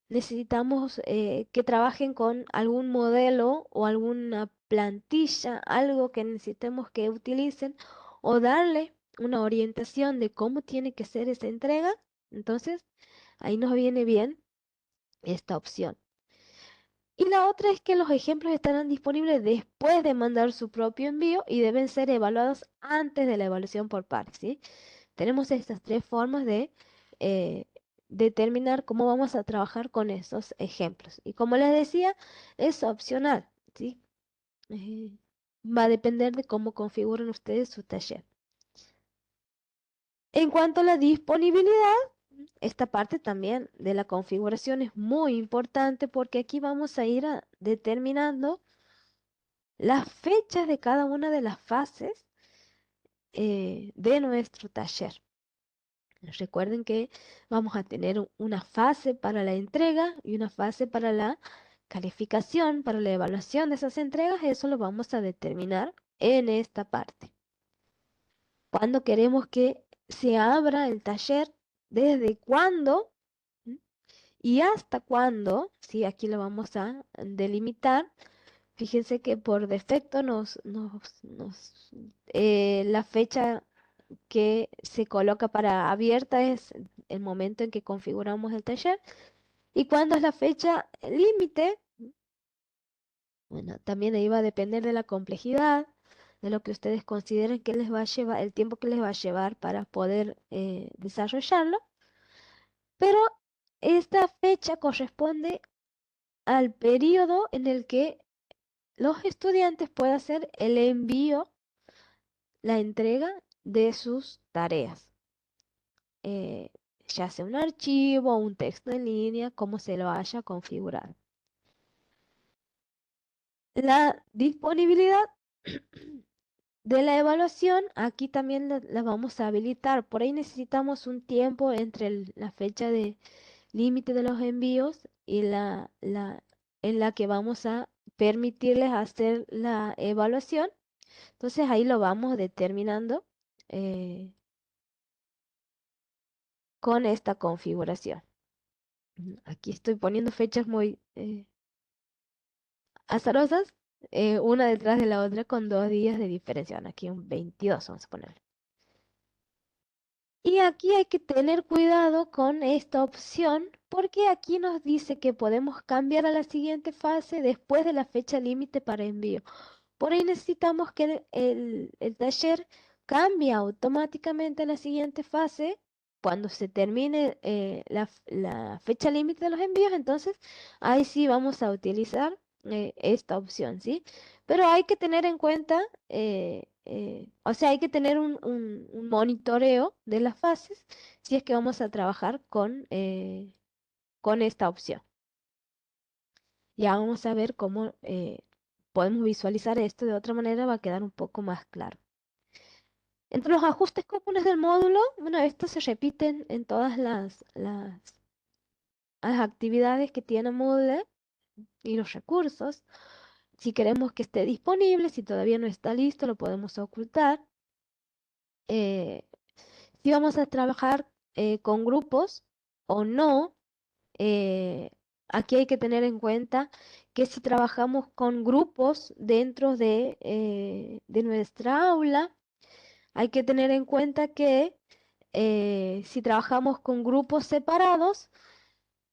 necesitamos que trabajen con algún modelo o alguna plantilla, algo que necesitemos que utilicen o darle una orientación de cómo tiene que ser esa entrega. Entonces, ahí nos viene bien esta opción. Y la otra es que los ejemplos estarán disponibles después de mandar su propio envío y deben ser evaluados antes de la evaluación por pares, ¿sí? Tenemos estas tres formas de eh, determinar cómo vamos a trabajar con esos ejemplos. Y como les decía, es opcional, ¿sí? Eh, Va a depender de cómo configuren ustedes su taller. En cuanto a la disponibilidad, esta parte también de la configuración es muy importante porque aquí vamos a ir determinando las fechas de cada una de las fases de nuestro taller. Recuerden que vamos a tener una fase para la entrega y una fase para la calificación, para la evaluación de esas entregas. Eso lo vamos a determinar en esta parte. Cuando queremos que se abra el taller, desde cuándo, ¿m? Y hasta cuándo, ¿sí? Aquí lo vamos a delimitar. Fíjense que por defecto la fecha que se coloca para abierta es el momento en que configuramos el taller. ¿Y cuándo es la fecha límite? Bueno, también ahí va a depender de la complejidad, de lo que ustedes consideren que les va a llevar, el tiempo que les va a llevar para poder desarrollarlo. Pero esta fecha corresponde al periodo en el que los estudiantes puedan hacer el envío, la entrega de sus tareas. eh, ya sea un archivo o un texto en línea, como se lo haya configurado. La disponibilidad de la evaluación, aquí también la vamos a habilitar. Por ahí necesitamos un tiempo entre la fecha de límite de los envíos y en la que vamos a permitirles hacer la evaluación. Entonces ahí lo vamos determinando con esta configuración. Aquí estoy poniendo fechas muy azarosas, una detrás de la otra con 2 días de diferencia. Bueno, aquí un 22, vamos a poner. Y aquí hay que tener cuidado con esta opción porque aquí nos dice que podemos cambiar a la siguiente fase después de la fecha límite para envío. Por ahí necesitamos que el taller cambie automáticamente a la siguiente fase cuando se termine la fecha límite de los envíos. Entonces ahí sí vamos a utilizar esta opción, ¿sí? Pero hay que tener en cuenta, o sea, hay que tener un monitoreo de las fases si es que vamos a trabajar con esta opción. Ya vamos a ver cómo podemos visualizar esto de otra manera, va a quedar un poco más claro. Entre los ajustes comunes del módulo, bueno, estos se repiten en todas las actividades que tiene Moodle y los recursos. Si queremos que esté disponible, si todavía no está listo, lo podemos ocultar. Eh, si vamos a trabajar con grupos o no, eh, aquí hay que tener en cuenta que si trabajamos con grupos dentro de nuestra aula, hay que tener en cuenta que si trabajamos con grupos separados,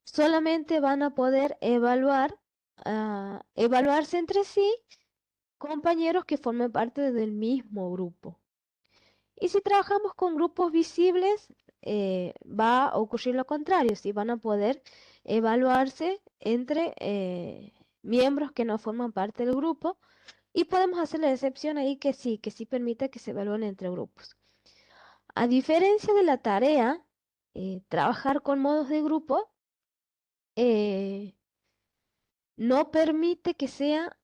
solamente van a poder evaluarse entre sí compañeros que formen parte del mismo grupo. Y si trabajamos con grupos visibles, va a ocurrir lo contrario, si van a poder evaluarse entre miembros que no forman parte del grupo y podemos hacer la excepción ahí que sí permite que se evalúen entre grupos. A diferencia de la tarea, trabajar con modos de grupo eh, no permite que sea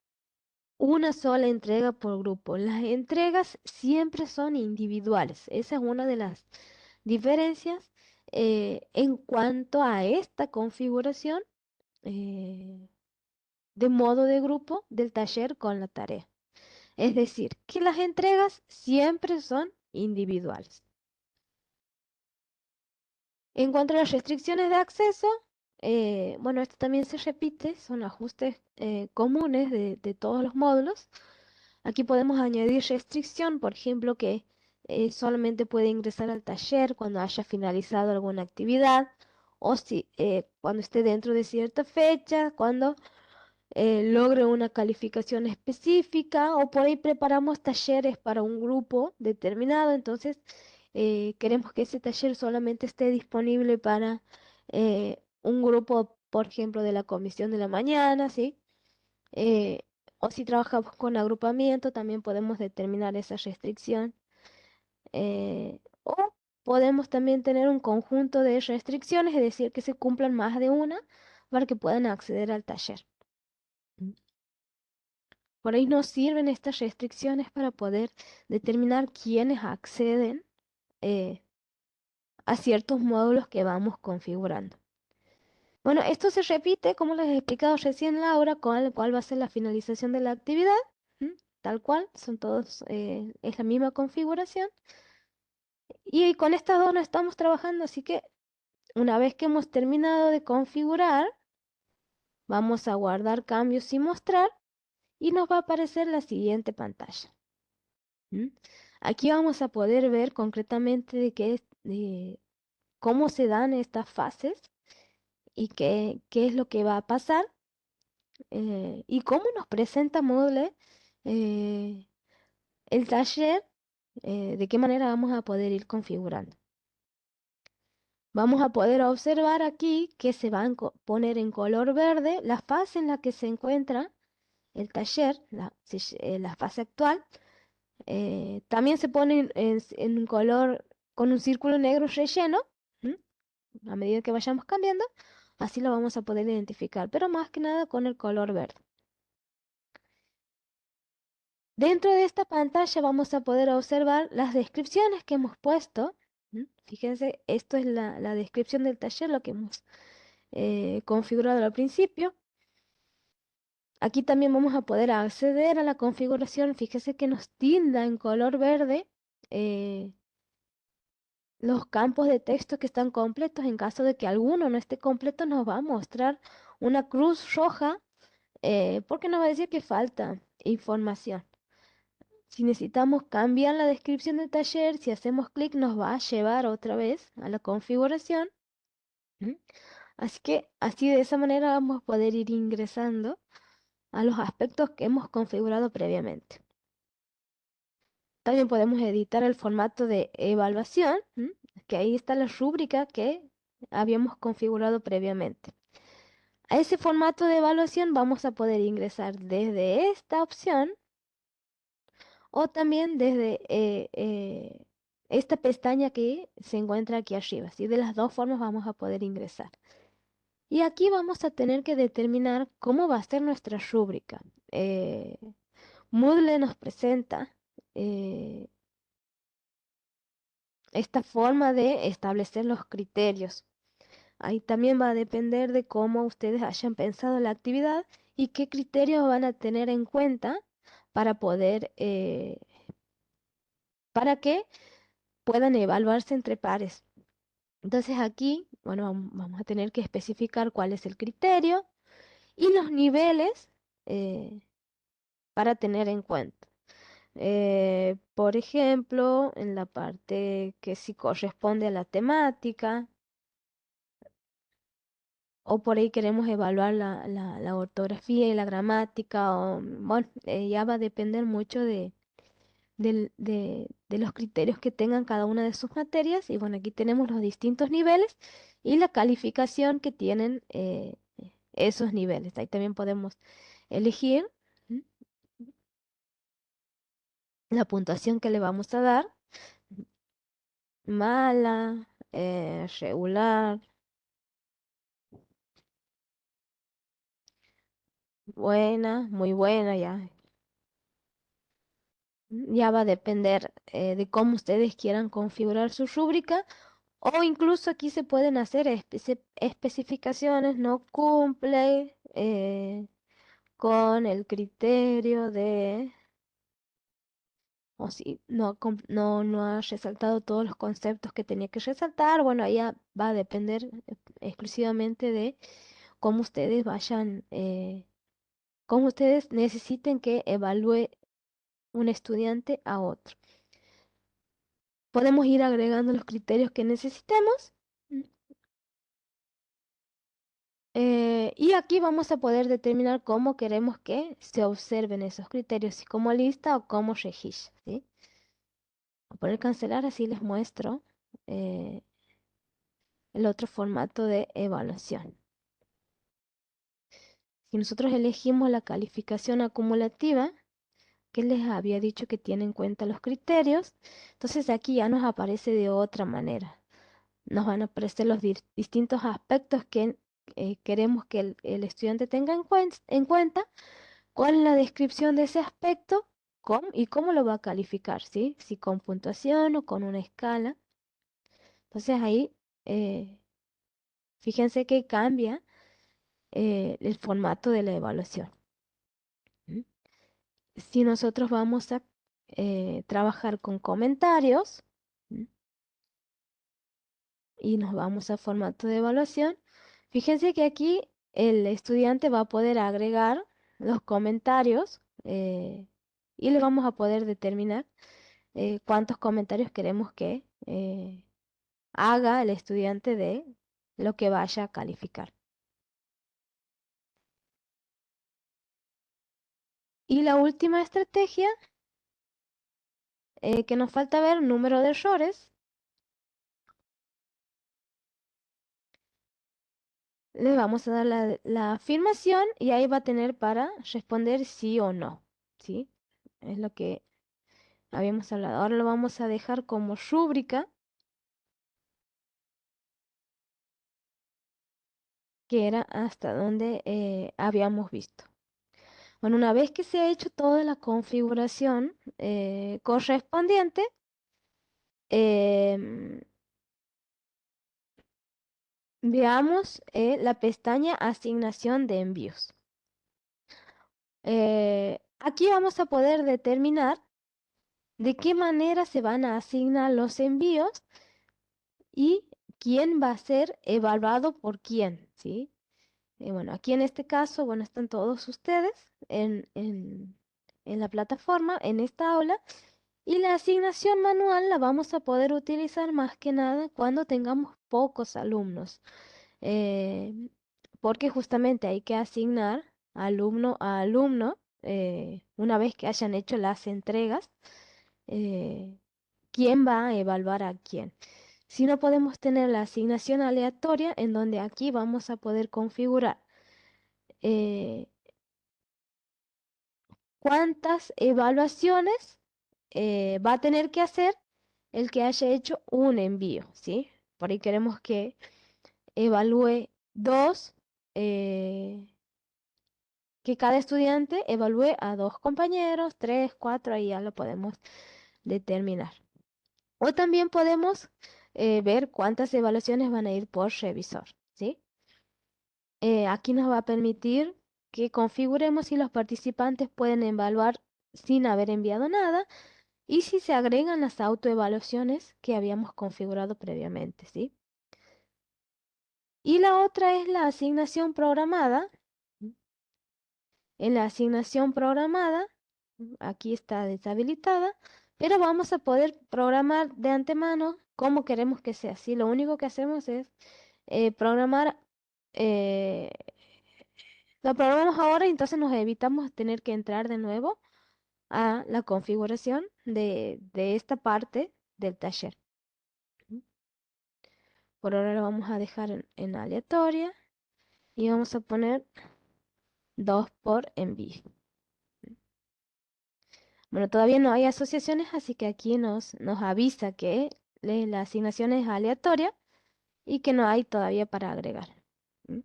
una sola entrega por grupo. Las entregas siempre son individuales. Esa es una de las diferencias en cuanto a esta configuración de modo de grupo del taller con la tarea. Es decir, que las entregas siempre son individuales. En cuanto a las restricciones de acceso, bueno, esto también se repite, son ajustes comunes de todos los módulos. Aquí podemos añadir restricción, por ejemplo, que solamente puede ingresar al taller cuando haya finalizado alguna actividad o si cuando esté dentro de cierta fecha, cuando logre una calificación específica o por ahí preparamos talleres para un grupo determinado, entonces queremos que ese taller solamente esté disponible para un grupo, por ejemplo, de la comisión de la mañana, ¿sí? Eh, o si trabajamos con agrupamiento, también podemos determinar esa restricción. O podemos también tener un conjunto de restricciones, es decir, que se cumplan más de una para que puedan acceder al taller. Por ahí nos sirven estas restricciones para poder determinar quiénes acceden eh, a ciertos módulos que vamos configurando. Bueno, esto se repite, como les he explicado recién Laura, cuál va a ser la finalización de la actividad. ¿M? Tal cual, son todos, es la misma configuración. Y con estas dos no estamos trabajando, así que una vez que hemos terminado de configurar, vamos a guardar cambios y mostrar y nos va a aparecer la siguiente pantalla. ¿M? Aquí vamos a poder ver concretamente de cómo se dan estas fases y qué es lo que va a pasar y cómo nos presenta Moodle eh, el taller, de qué manera vamos a poder ir configurando. Vamos a poder observar aquí que se van a poner en color verde la fase en la que se encuentra el taller, la fase actual. También se pone en un color con un círculo negro relleno. ¿M? A medida que vayamos cambiando, así lo vamos a poder identificar, pero más que nada con el color verde. Dentro de esta pantalla vamos a poder observar las descripciones que hemos puesto. ¿M? Fíjense, esto es la descripción del taller, lo que hemos configurado al principio. Aquí también vamos a poder acceder a la configuración. Fíjese que nos tilda en color verde eh, los campos de texto que están completos. En caso de que alguno no esté completo, nos va a mostrar una cruz roja porque nos va a decir que falta información. Si necesitamos cambiar la descripción del taller, si hacemos clic nos va a llevar otra vez a la configuración. ¿M? Así que así de esa manera vamos a poder ir ingresando a los aspectos que hemos configurado previamente. También podemos editar el formato de evaluación, que ahí está la rúbrica que habíamos configurado previamente. A ese formato de evaluación vamos a poder ingresar desde esta opción o también desde esta pestaña que se encuentra aquí arriba. ¿Sí? De las dos formas vamos a poder ingresar. Y aquí vamos a tener que determinar cómo va a ser nuestra rúbrica. Moodle nos presenta eh, esta forma de establecer los criterios. Ahí también va a depender de cómo ustedes hayan pensado la actividad y qué criterios van a tener en cuenta para poder, para que puedan evaluarse entre pares. Entonces aquí, bueno, vamos a tener que especificar cuál es el criterio y los niveles para tener en cuenta. Por ejemplo, en la parte que sí corresponde a la temática, o por ahí queremos evaluar la ortografía y la gramática, o bueno, ya va a depender mucho de los criterios que tengan cada una de sus materias. Y bueno, aquí tenemos los distintos niveles y la calificación que tienen esos niveles. Ahí también podemos elegir, ¿m? La puntuación que le vamos a dar: mala, regular, buena, muy buena, ya. Ya va a depender de cómo ustedes quieran configurar su rúbrica, o incluso aquí se pueden hacer especificaciones: no cumple con el criterio de, o si no ha resaltado todos los conceptos que tenía que resaltar. Bueno, ahí ya va a depender exclusivamente de cómo ustedes vayan, cómo ustedes necesiten que evalúe un estudiante a otro. Podemos ir agregando los criterios que necesitemos. mm, y aquí vamos a poder determinar cómo queremos que se observen esos criterios, si como lista o como rejilla, ¿sí? Voy a poner cancelar, así les muestro eh, el otro formato de evaluación. Si nosotros elegimos la calificación acumulativa, que les había dicho que tiene en cuenta los criterios, entonces aquí ya nos aparece de otra manera. Nos van a aparecer los distintos aspectos que queremos que el estudiante tenga en cuenta, cuál es la descripción de ese aspecto, y cómo lo va a calificar, ¿sí? Si con puntuación o con una escala. Entonces ahí, eh, fíjense que cambia el formato de la evaluación. ¿Mm? Si nosotros vamos a trabajar con comentarios, ¿m? Y nos vamos a formato de evaluación, fíjense que aquí el estudiante va a poder agregar los comentarios, y le vamos a poder determinar cuántos comentarios queremos que haga el estudiante de lo que vaya a calificar. Y la última estrategia que nos falta ver: número de errores. Le vamos a dar la afirmación y ahí va a tener para responder sí o no, ¿sí? Es lo que habíamos hablado. Ahora lo vamos a dejar como rúbrica, que era hasta donde habíamos visto. Bueno, una vez que se ha hecho toda la configuración correspondiente, em, veamos la pestaña asignación de envíos. Aquí vamos a poder determinar de qué manera se van a asignar los envíos y quién va a ser evaluado por quién, ¿sí? Bueno, aquí en este caso, bueno, están todos ustedes en la plataforma, en esta aula, y la asignación manual la vamos a poder utilizar más que nada cuando tengamos pocos alumnos, eh, porque justamente hay que asignar alumno a alumno una vez que hayan hecho las entregas, eh, quién va a evaluar a quién. Si no, podemos tener la asignación aleatoria, en donde aquí vamos a poder configurar eh, cuántas evaluaciones va a tener que hacer el que haya hecho un envío, ¿sí? Por ahí queremos que evalúe dos, que cada estudiante evalúe a dos compañeros, tres, cuatro, ahí ya lo podemos determinar. O también podemos ver cuántas evaluaciones van a ir por revisor, ¿sí? Aquí nos va a permitir que configuremos si los participantes pueden evaluar sin haber enviado nada, y si se agregan las autoevaluaciones que habíamos configurado previamente, ¿sí? Y la otra es la asignación programada. En la asignación programada, aquí está deshabilitada, pero vamos a poder programar de antemano cómo queremos que sea, ¿sí? Lo único que hacemos es programar, eh, lo programamos ahora, y entonces nos evitamos tener que entrar de nuevo a la configuración de esta parte del taller. Por ahora lo vamos a dejar en aleatoria. y vamos a poner 2 por envío. Bueno, todavía no hay asociaciones, así que aquí nos avisa que la asignación es aleatoria y que no hay todavía para agregar. ¿Mm?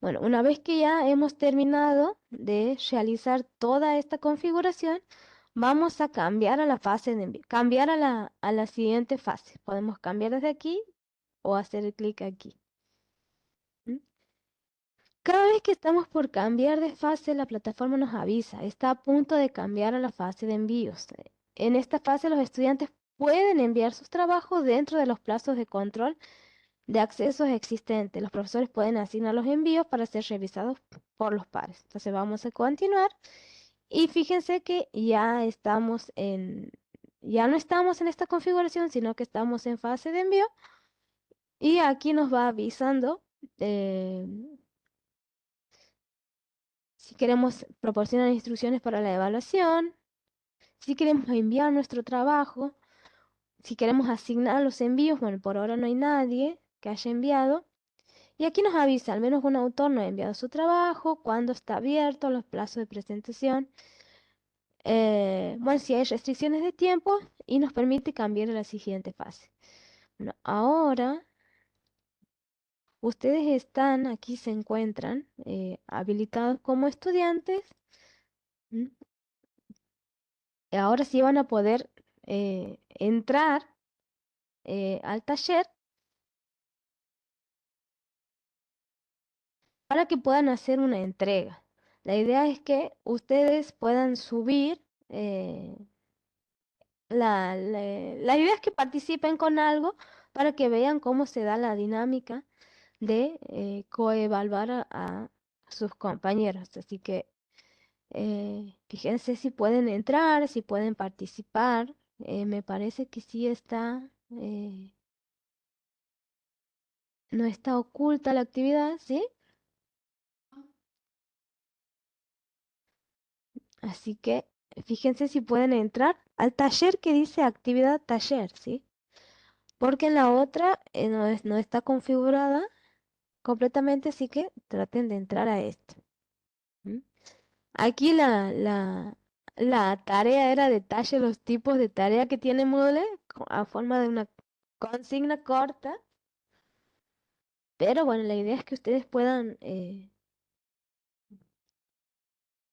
Bueno, una vez que ya hemos terminado de realizar toda esta configuración, vamos a cambiar a la fase de envío, cambiar a la siguiente fase. Podemos cambiar desde aquí o hacer clic aquí. ¿Mm? Cada vez que estamos por cambiar de fase, la plataforma nos avisa, está a punto de cambiar a la fase de envíos. En esta fase, los estudiantes pueden enviar sus trabajos dentro de los plazos de control de accesos existentes. Los profesores pueden asignar los envíos para ser revisados por los pares. Entonces vamos a continuar y fíjense que ya no estamos en esta configuración, sino que estamos en fase de envío y aquí nos va avisando eh, si queremos proporcionar instrucciones para la evaluación, si queremos enviar nuestro trabajo, si queremos asignar los envíos. Bueno, por ahora no hay nadie que haya enviado. Y aquí nos avisa, al menos un autor no ha enviado su trabajo, cuándo está abierto, los plazos de presentación. Bueno, si hay restricciones de tiempo y nos permite cambiar a la siguiente fase. Bueno, ahora ustedes están, aquí se encuentran habilitados como estudiantes. ¿Mm? Y ahora sí van a poder entrar al taller para que puedan hacer una entrega. La idea es que ustedes puedan subir la idea es que participen con algo para que vean cómo se da la dinámica de coevaluar a sus compañeros. Así que fíjense si pueden entrar, si pueden participar. Me parece que sí está, no está oculta la actividad, ¿sí? Así que fíjense si pueden entrar al taller que dice actividad taller, ¿sí? Porque en la otra no está configurada completamente, así que traten de entrar a esto. ¿M? Aquí la tarea era detalle los tipos de tarea que tiene Moodle a forma de una consigna corta, pero bueno, la idea es que ustedes puedan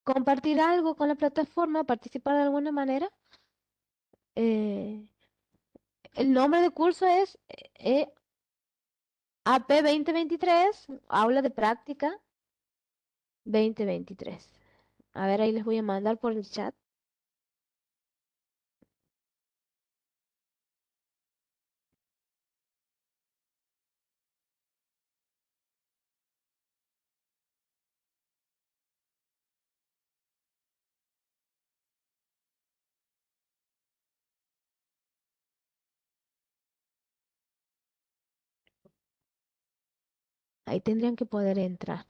compartir algo con la plataforma, participar de alguna manera. Eh, el nombre del curso es AP 2023, Aula de Práctica 2023. A ver, ahí les voy a mandar por el chat. Ahí tendrían que poder entrar.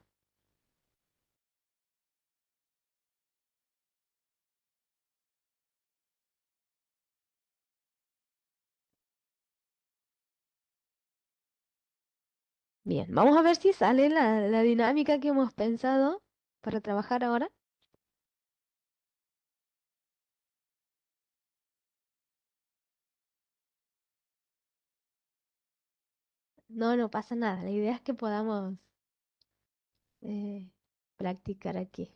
Bien, vamos a ver si sale la dinámica que hemos pensado para trabajar ahora. No, no pasa nada. La idea es que podamos eh, practicar aquí.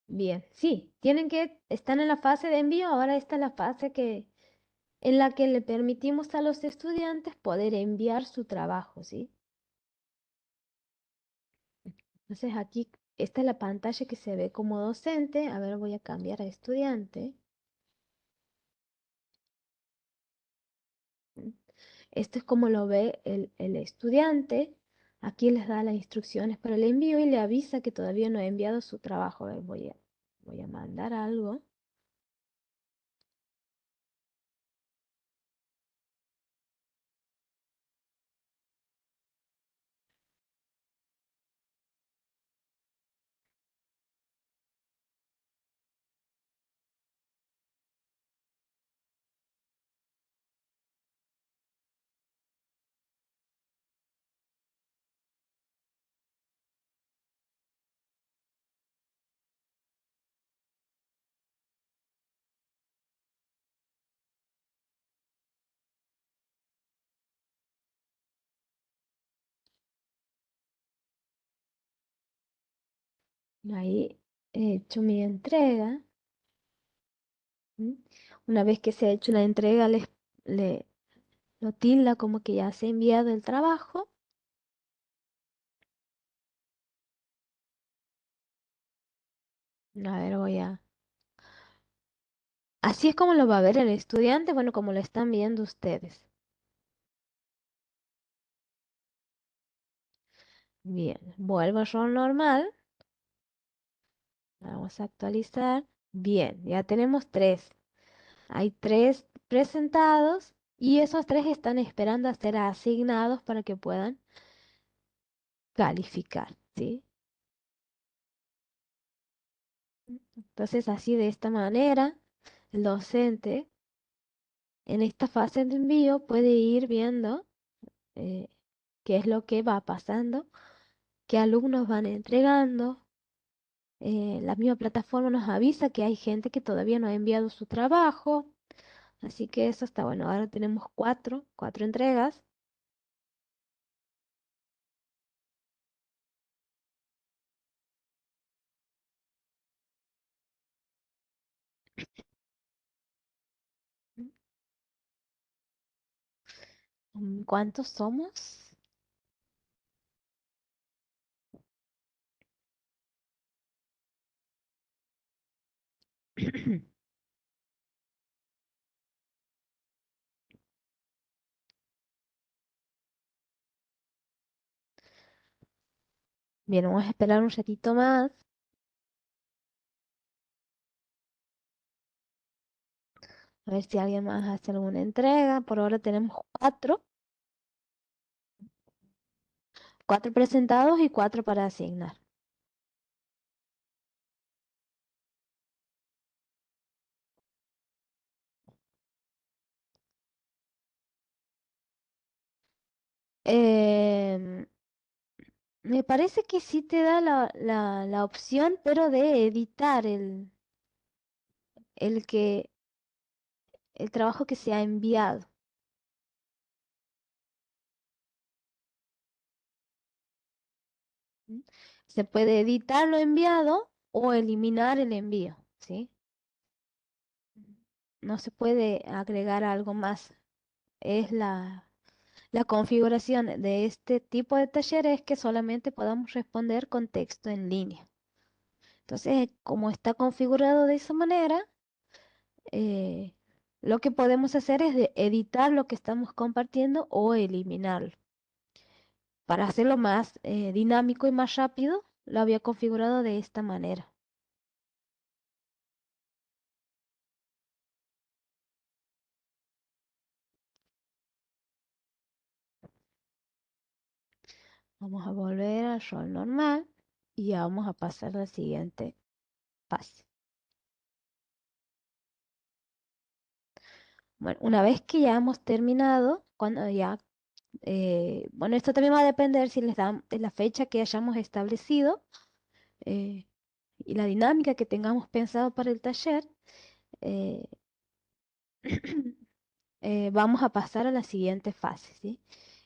Bien, sí, están en la fase de envío. Ahora esta es la fase en la que le permitimos a los estudiantes poder enviar su trabajo, ¿sí? Entonces aquí, esta es la pantalla que se ve como docente. A ver, voy a cambiar a estudiante. ¿Mm? Esto es como lo ve el estudiante. Aquí les da las instrucciones para el envío y le avisa que todavía no ha enviado su trabajo. A ver, voy a mandar algo. Ahí he hecho mi entrega. ¿M? Una vez que se ha hecho la entrega, le, lo tilda como que ya se ha enviado el trabajo. A ver, voy a... Así es como lo va a ver el estudiante, bueno, como lo están viendo ustedes. Bien, vuelvo a rol normal. Vamos a actualizar. Bien, ya tenemos tres. Hay tres presentados y esos tres están esperando a ser asignados para que puedan calificar, ¿sí? Entonces, así de esta manera, el docente en esta fase de envío puede ir viendo eh, qué es lo que va pasando, qué alumnos van entregando. La misma plataforma nos avisa que hay gente que todavía no ha enviado su trabajo, así que eso está bueno. Ahora tenemos cuatro entregas. ¿Cuántos somos? Bien, vamos a esperar un ratito más, a ver si alguien más hace alguna entrega. Por ahora tenemos cuatro presentados y cuatro para asignar. Em, Me parece que sí te da la opción, pero de editar el que, el trabajo que se ha enviado. ¿M? Se puede editar lo enviado o eliminar el envío, ¿sí? No se puede agregar algo más. Es la configuración de este tipo de taller es que solamente podamos responder con texto en línea. Entonces, como está configurado de esa manera, eh, lo que podemos hacer es editar lo que estamos compartiendo o eliminarlo. Para hacerlo más dinámico y más rápido, lo había configurado de esta manera. Vamos a volver al rol normal y ya vamos a pasar a la siguiente fase. Bueno, una vez que ya hemos terminado, cuando ya, bueno, esto también va a depender si les dan de la fecha que hayamos establecido eh, y la dinámica que tengamos pensado para el taller. eh, Vamos a pasar a la siguiente fase, ¿sí?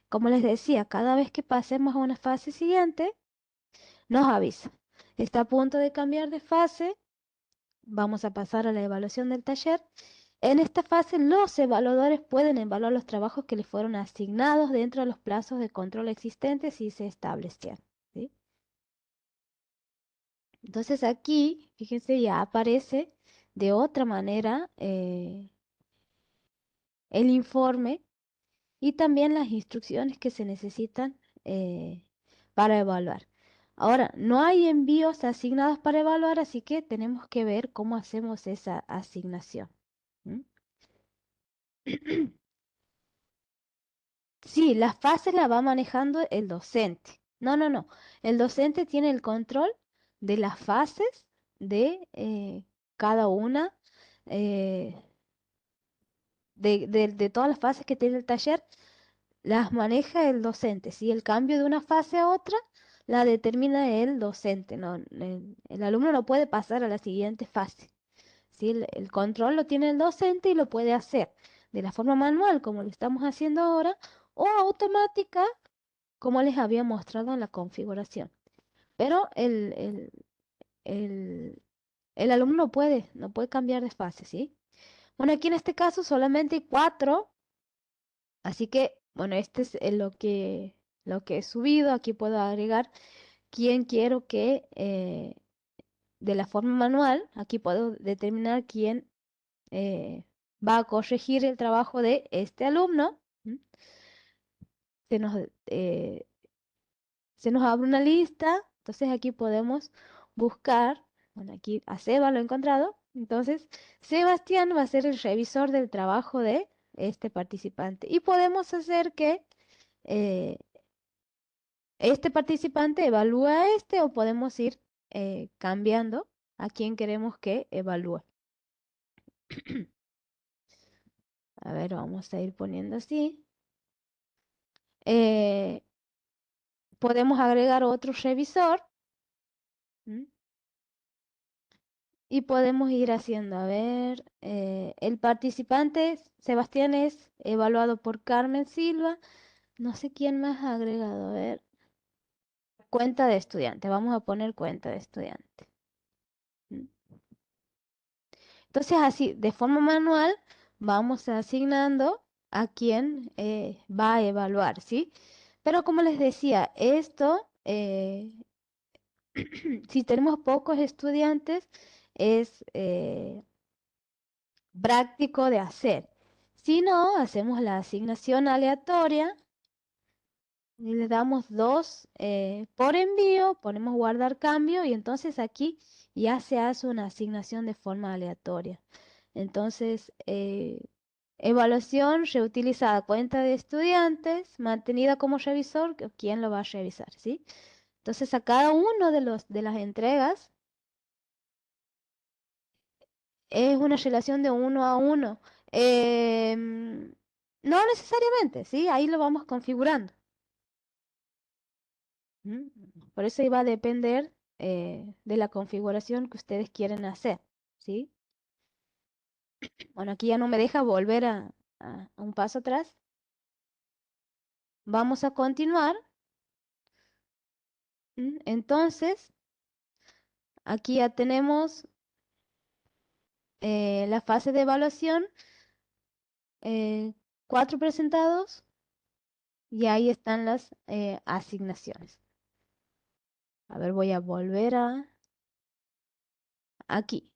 Como les decía, cada vez que pasemos a una fase siguiente, nos avisa. Está a punto de cambiar de fase, vamos a pasar a la evaluación del taller. En esta fase, los evaluadores pueden evaluar los trabajos que les fueron asignados dentro de los plazos de control existentes si se establecieron, ¿sí? Entonces aquí, fíjense, ya aparece de otra manera el informe y también las instrucciones que se necesitan eh, para evaluar. Ahora, no hay envíos asignados para evaluar, así que tenemos que ver cómo hacemos esa asignación. ¿M? Sí, las fases las va manejando el docente. No, no, no. El docente tiene el control de las fases de cada una, eh, de todas las fases que tiene el taller las maneja el docente. Si el cambio de una fase a otra la determina el docente, ¿no? El alumno no puede pasar a la siguiente fase. ¿Sí? El control lo tiene el docente y lo puede hacer de la forma manual, como lo estamos haciendo ahora, o automática, como les había mostrado en la configuración. Pero el, el alumno no puede cambiar de fase, ¿sí? Bueno, aquí en este caso solamente hay 4, así que, bueno, este es lo que he subido. Aquí puedo agregar quién quiero que, de la forma manual, aquí puedo determinar quién va a corregir el trabajo de este alumno. ¿Mm? Se nos, eh, se nos abre una lista, entonces aquí podemos buscar, bueno, aquí a Seba lo he encontrado, entonces Sebastián va a ser el revisor del trabajo de este participante y podemos hacer que eh, este participante evalúe a este o podemos ir cambiando a quién queremos que evalúe. A ver, vamos a ir poniendo así. Eh, Podemos agregar otro revisor. ¿Mm? Y podemos ir haciendo, a ver, el participante Sebastián es evaluado por Carmen Silva. No sé quién más ha agregado, a ver, cuenta de estudiante. Vamos a poner cuenta de estudiante. ¿Mm? Entonces así, de forma manual, vamos asignando a quién va a evaluar, ¿sí? Pero como les decía, esto, si tenemos pocos estudiantes, es práctico de hacer. Si no, hacemos la asignación aleatoria y le damos 2 por envío, ponemos guardar cambio y entonces aquí ya se hace una asignación de forma aleatoria. Entonces, evaluación reutilizada, cuenta de estudiantes, mantenida como revisor, ¿quién lo va a revisar? ¿Sí? Entonces, a cada uno de las entregas es una relación de 1 a 1. No necesariamente, ¿sí? Ahí lo vamos configurando. ¿Mm? Por eso iba a depender de la configuración que ustedes quieren hacer, ¿sí? Bueno, aquí ya no me deja volver a un paso atrás. Vamos a continuar. Entonces, aquí ya tenemos la fase de evaluación, eh, 4 presentados y ahí están las asignaciones. A ver, voy a volver a aquí.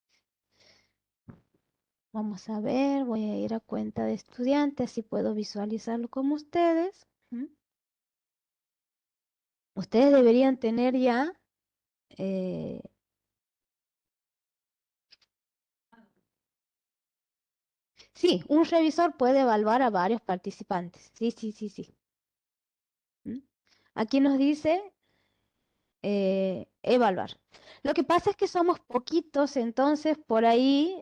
Vamos a ver, voy a ir a cuenta de estudiante, así puedo visualizarlo como ustedes. ¿Mm? Ustedes deberían tener ya, eh, sí, un revisor puede evaluar a varios participantes. Sí, sí, sí, sí. ¿Mm? Aquí nos dice evaluar. Lo que pasa es que somos poquitos, entonces por ahí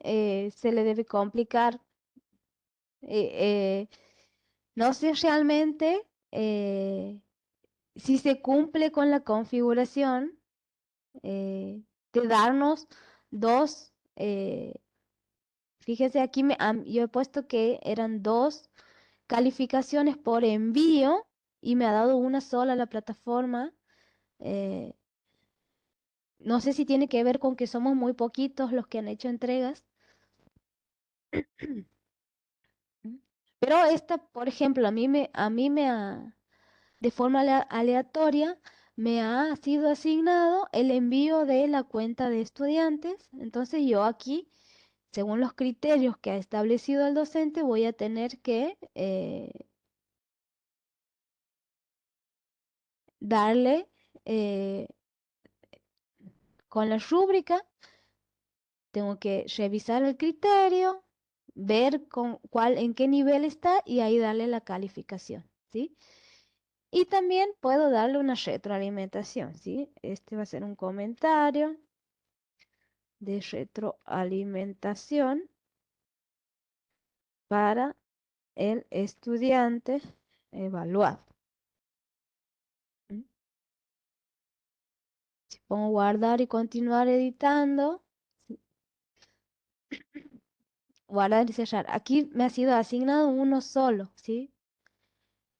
se le debe complicar. eh, eh, no sé realmente si se cumple con la configuración de darnos 2. Fíjese aquí, yo he puesto que eran 2 calificaciones por envío y me ha dado una sola la plataforma. eh, no sé si tiene que ver con que somos muy poquitos los que han hecho entregas. Pero esta, por ejemplo, de forma aleatoria, me ha sido asignado el envío de la cuenta de estudiantes. Entonces yo aquí, según los criterios que ha establecido el docente, voy a tener que darle eh, con la rúbrica, tengo que revisar el criterio, ver en qué nivel está y ahí darle la calificación, ¿sí? Y también puedo darle una retroalimentación, ¿sí? Este va a ser un comentario de retroalimentación para el estudiante evaluado. ¿Mm? Si pongo guardar y continuar editando, ¿sí? Guardar y cerrar. Aquí me ha sido asignado uno solo, ¿sí?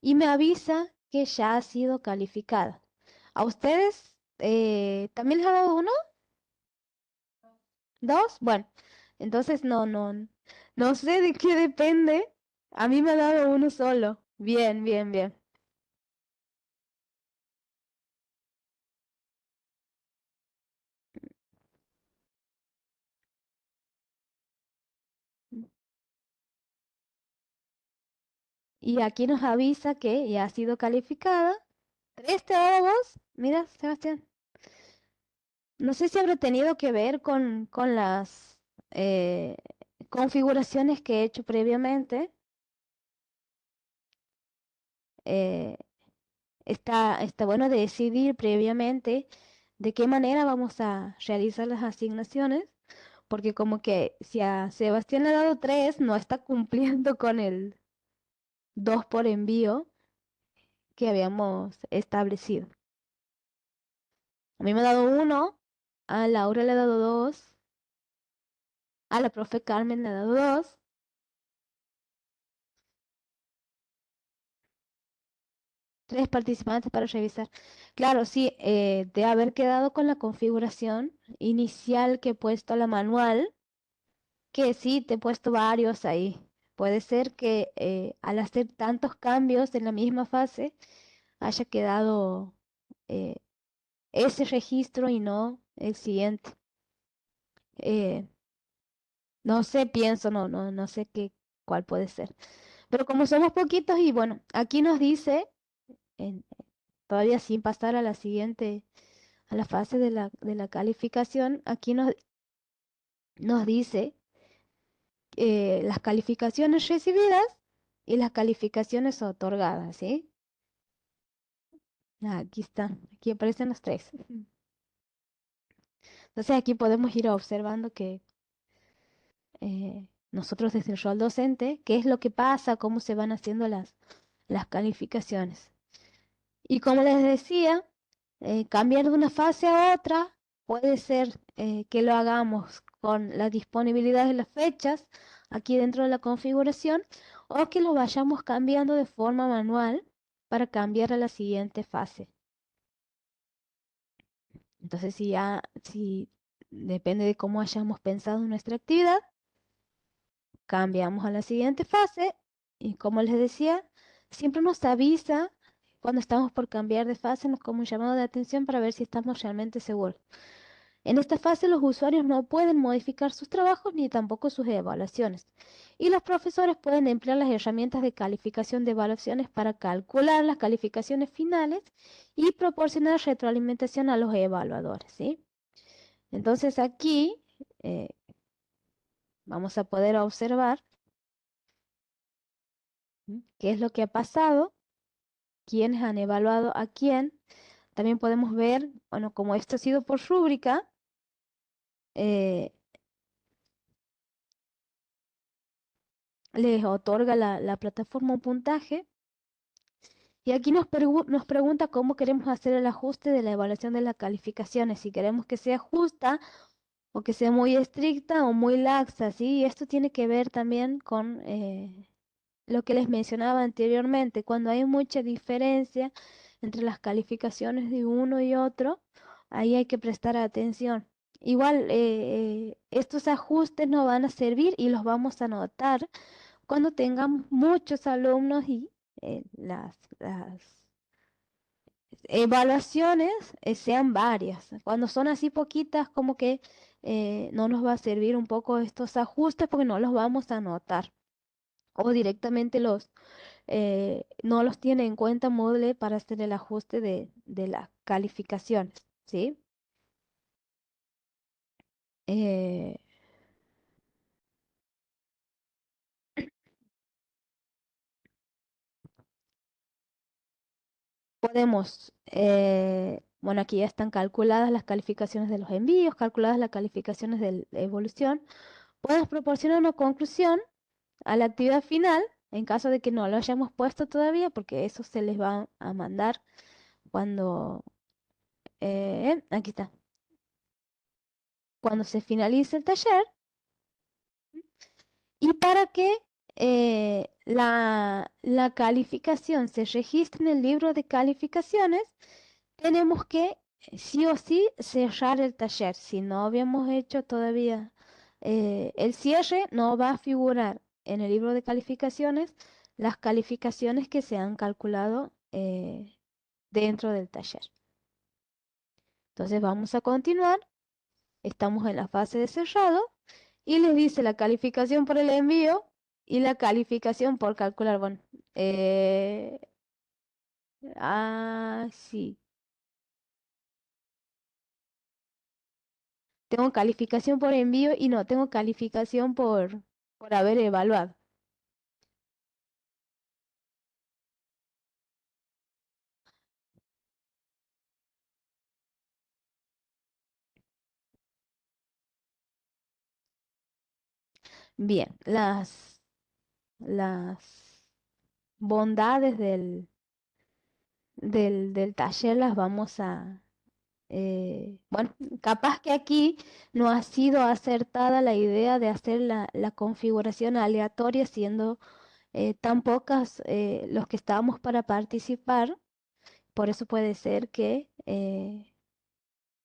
Y me avisa que ya ha sido calificada. ¿A ustedes también les ha dado uno? ¿Dos? Bueno, entonces no sé de qué depende. A mí me ha dado uno solo. Bien, bien, bien. Y aquí nos avisa que ya ha sido calificada. ¿Tres te ha dado vos? Mira, Sebastián. No sé si habrá tenido que ver con las eh, configuraciones que he hecho previamente. Eh, está bueno decidir previamente de qué manera vamos a realizar las asignaciones, porque como que si a Sebastián le ha dado 3, no está cumpliendo con el 2 por envío que habíamos establecido. A mí me ha dado uno, a Laura le ha dado 2, a la profe Carmen le ha dado 2. Tres participantes para revisar. Claro, sí, de haber quedado con la configuración inicial que he puesto a la manual, que sí, te he puesto varios ahí. Puede ser que al hacer tantos cambios en la misma fase haya quedado eh, ese registro y no el siguiente. Eh, no sé, pienso, no sé cuál puede ser. Pero como somos poquitos y bueno, aquí nos dice, en- todavía sin pasar a la siguiente, a la fase de la calificación, aquí nos dice las calificaciones recibidas y las calificaciones otorgadas, ¿sí? Aquí está, aquí aparecen los tres. Entonces aquí podemos ir observando que nosotros desde el rol docente, qué es lo que pasa, cómo se van haciendo las calificaciones. Y como les decía, cambiar de una fase a otra puede ser que lo hagamos con la disponibilidad de las fechas aquí dentro de la configuración o que lo vayamos cambiando de forma manual para cambiar a la siguiente fase. Entonces, si depende de cómo hayamos pensado nuestra actividad, cambiamos a la siguiente fase y como les decía, siempre nos avisa cuando estamos por cambiar de fase, nos como un llamado de atención para ver si estamos realmente seguros. En esta fase los usuarios no pueden modificar sus trabajos ni tampoco sus evaluaciones. Y los profesores pueden emplear las herramientas de calificación de evaluaciones para calcular las calificaciones finales y proporcionar retroalimentación a los evaluadores, ¿sí? Entonces aquí eh, vamos a poder observar qué es lo que ha pasado, quiénes han evaluado a quién. También podemos ver, bueno, como esto ha sido por rúbrica, eh, les otorga la plataforma un puntaje. Y aquí nos pregunta cómo queremos hacer el ajuste de la evaluación de las calificaciones, si queremos que sea justa o que sea muy estricta o muy laxa, ¿sí? Y esto tiene que ver también con lo que les mencionaba anteriormente, cuando hay mucha diferencia entre las calificaciones de uno y otro, ahí hay que prestar atención. Igual, estos ajustes nos van a servir y los vamos a notar cuando tengamos muchos alumnos y las evaluaciones sean varias. Cuando son así poquitas, como que no nos va a servir un poco estos ajustes porque no los vamos a notar. O directamente no los tiene en cuenta Moodle para hacer el ajuste de las calificaciones, ¿sí? Eh, podemos, bueno, aquí ya están calculadas las calificaciones de los envíos, calculadas las calificaciones de evolución. Puedes proporcionar una conclusión a la actividad final en caso de que no lo hayamos puesto todavía, porque eso se les va a mandar cuando, aquí está, cuando se finalice el taller. Y para que la calificación se registre en el libro de calificaciones, tenemos que sí o sí cerrar el taller. Si no habíamos hecho todavía el cierre, no va a figurar en el libro de calificaciones las calificaciones que se han calculado dentro del taller. Entonces vamos a continuar. Estamos en la fase de cerrado y les dice la calificación por el envío y la calificación por calcular. Bueno, eh, sí. Tengo calificación por envío y no tengo calificación por haber evaluado. Bien, las bondades del taller las vamos a... bueno, capaz que aquí no ha sido acertada la idea de hacer la configuración aleatoria, siendo tan pocas los que estábamos para participar. Por eso puede ser que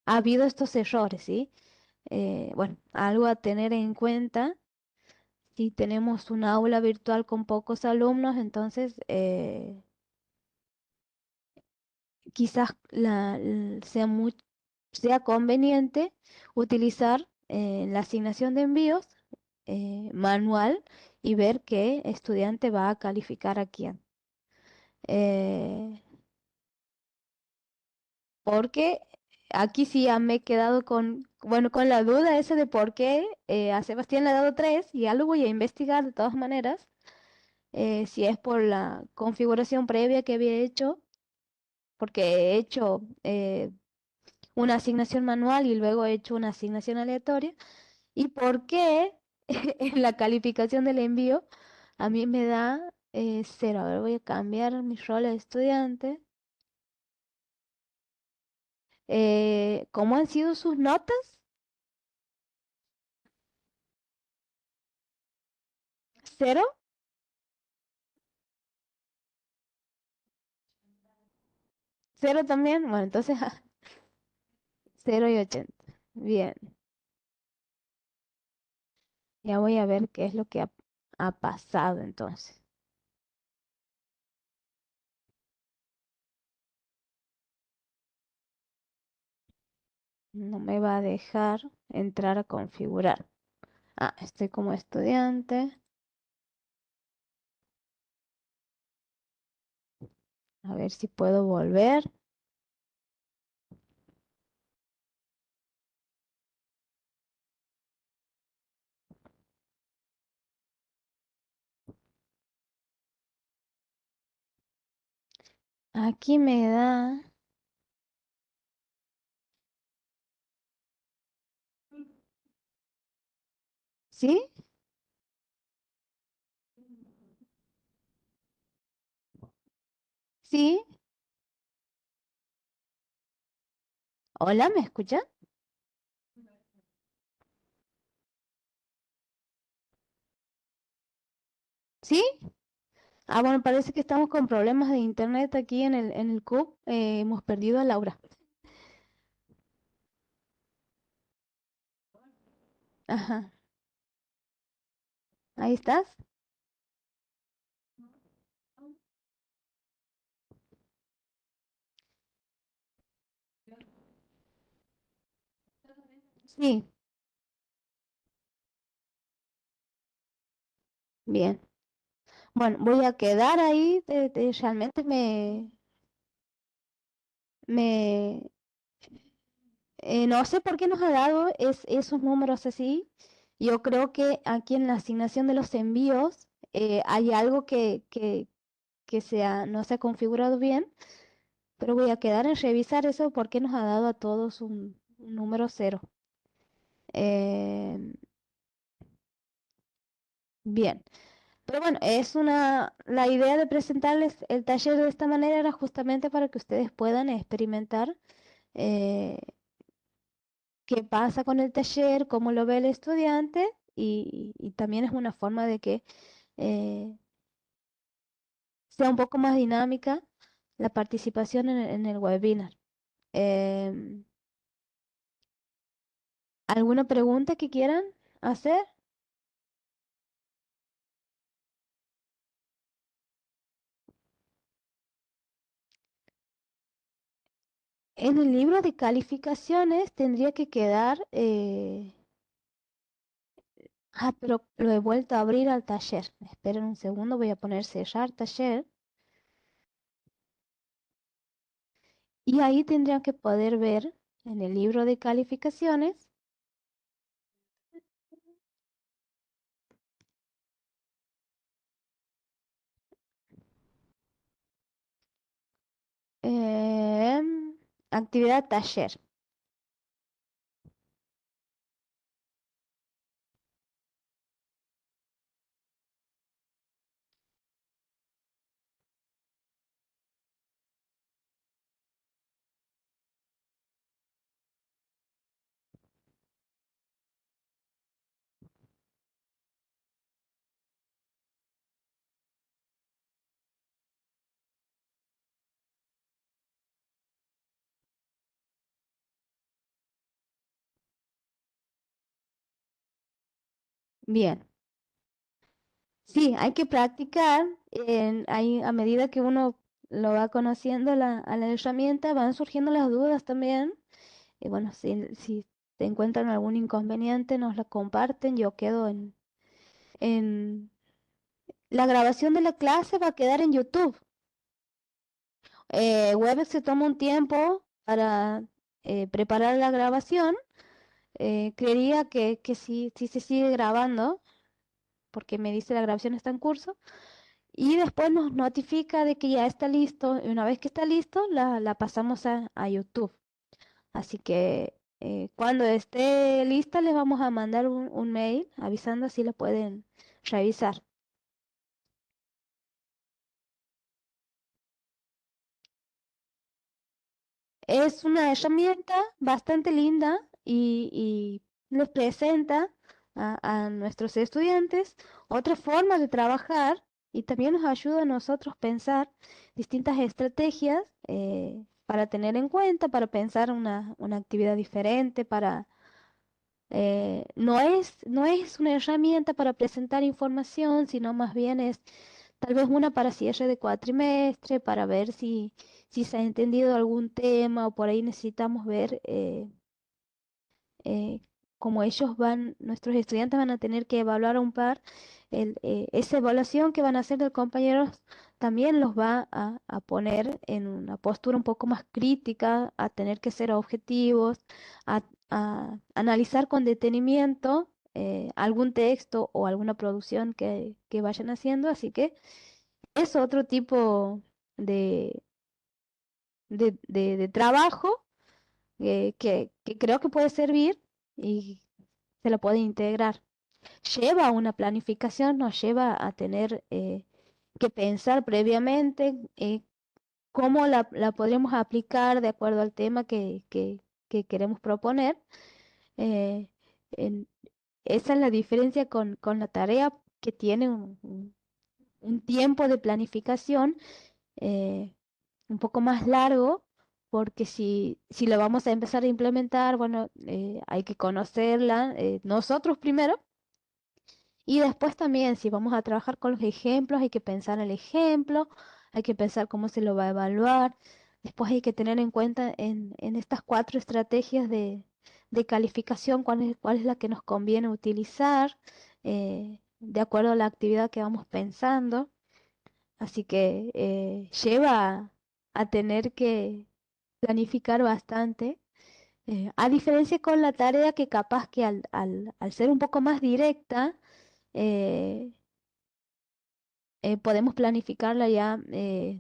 ha habido estos errores, ¿sí? Bueno, algo a tener en cuenta. Si tenemos un aula virtual con pocos alumnos, entonces quizás sea conveniente utilizar la asignación de envíos manual y ver qué estudiante va a calificar a quién. Eh, Porque aquí sí ya me he quedado bueno, con la duda esa de por qué a Sebastián le ha dado 3 y ya lo voy a investigar de todas maneras, si es por la configuración previa que había hecho, porque he hecho una asignación manual y luego he hecho una asignación aleatoria, y por qué en la calificación del envío a mí me da 0. A ver, voy a cambiar mi rol de estudiante. ¿Cómo han sido sus notas? ¿0? ¿0 también? Bueno, entonces 0 y 80. Bien, ya voy a ver qué es lo que ha pasado entonces. No me va a dejar entrar a configurar. Ah, estoy como estudiante. A ver si puedo volver. Aquí me da... ¿Sí? ¿Sí? Hola, ¿me escuchan? ¿Sí? Ah, bueno, parece que estamos con problemas de internet aquí en el CUB. Hemos perdido a Laura. Ajá. ¿Ahí estás? Sí, bien. Bueno, voy a quedar ahí. Realmente me, no sé por qué nos ha dado esos números así. Yo creo que aquí en la asignación de los envíos hay algo no se ha configurado bien, pero voy a quedar en revisar eso porque nos ha dado a todos un número 0. Eh, bien, pero bueno, la idea de presentarles el taller de esta manera era justamente para que ustedes puedan experimentar eh, qué pasa con el taller, cómo lo ve el estudiante y también es una forma de que eh, sea un poco más dinámica la participación en el webinar. Em, ¿Alguna pregunta que quieran hacer? En el libro de calificaciones tendría que quedar, pero lo he vuelto a abrir al taller. Esperen un segundo, voy a poner cerrar taller. Y ahí tendrían que poder ver en el libro de calificaciones, actividad taller. Bien, sí, hay que practicar. A medida que uno lo va conociendo a la herramienta, van surgiendo las dudas también. Y bueno, si te encuentran algún inconveniente, nos lo comparten. Yo quedo en... La grabación de la clase va a quedar en YouTube. Webex se toma un tiempo para preparar la grabación. Creería que sí se sigue grabando, porque me dice la grabación está en curso. Y después nos notifica de que ya está listo. Y una vez que está listo, la pasamos a YouTube. Así que cuando esté lista, les vamos a mandar un mail avisando si lo pueden revisar. Es una herramienta bastante linda y les presenta a nuestros estudiantes otra forma de trabajar y también nos ayuda a nosotros pensar distintas estrategias para tener en cuenta, para pensar una actividad diferente, no es una herramienta para presentar información, sino más bien es tal vez una para cierre de cuatrimestre, para ver si se ha entendido algún tema o por ahí necesitamos ver eh, como nuestros estudiantes van a tener que evaluar a un par, esa evaluación que van a hacer de compañeros también los va a poner en una postura un poco más crítica, a tener que ser objetivos, a analizar con detenimiento algún texto o alguna producción que vayan haciendo. Así que es otro tipo de, de trabajo que creo que puede servir y se lo puede integrar. Lleva a una planificación, nos lleva a tener que pensar previamente cómo la podremos aplicar de acuerdo al tema que queremos proponer. Eh, en- Esa es la diferencia con la tarea que tiene un tiempo de planificación eh, un poco más largo, porque si la vamos a empezar a implementar, bueno, hay que conocerla nosotros primero y después también si vamos a trabajar con los ejemplos, hay que pensar el ejemplo, hay que pensar cómo se lo va a evaluar, después hay que tener en cuenta en estas cuatro estrategias de calificación cuál es la que nos conviene utilizar de acuerdo a la actividad que vamos pensando. Así que lleva a tener que planificar bastante. A diferencia con la tarea que capaz que al ser un poco más directa, eh, podemos planificarla ya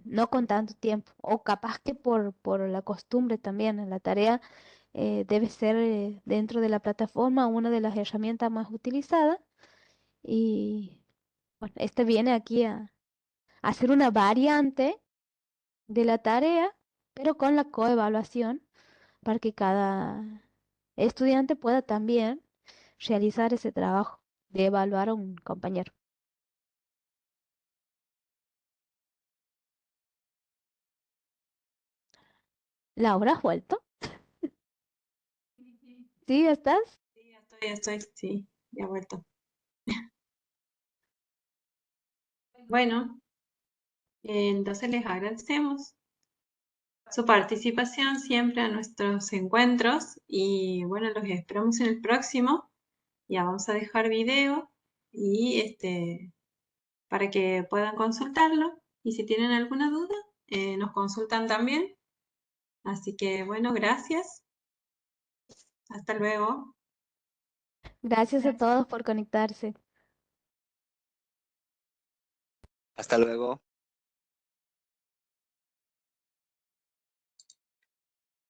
no con tanto tiempo. O capaz que por la costumbre también. La tarea debe ser dentro de la plataforma una de las herramientas más utilizadas. Y bueno, este viene aquí a hacer una variante de la tarea, pero con la coevaluación para que cada estudiante pueda también realizar ese trabajo de evaluar a un compañero. Laura, ¿has vuelto? ¿Sí, estás? Sí, sí, ya he vuelto. Bueno, entonces les agradecemos su participación siempre a nuestros encuentros y bueno, los esperamos en el próximo. Ya vamos a dejar video y para que puedan consultarlo y si tienen alguna duda, nos consultan también. Así que bueno, gracias. Hasta luego. Gracias a todos por conectarse. Hasta luego.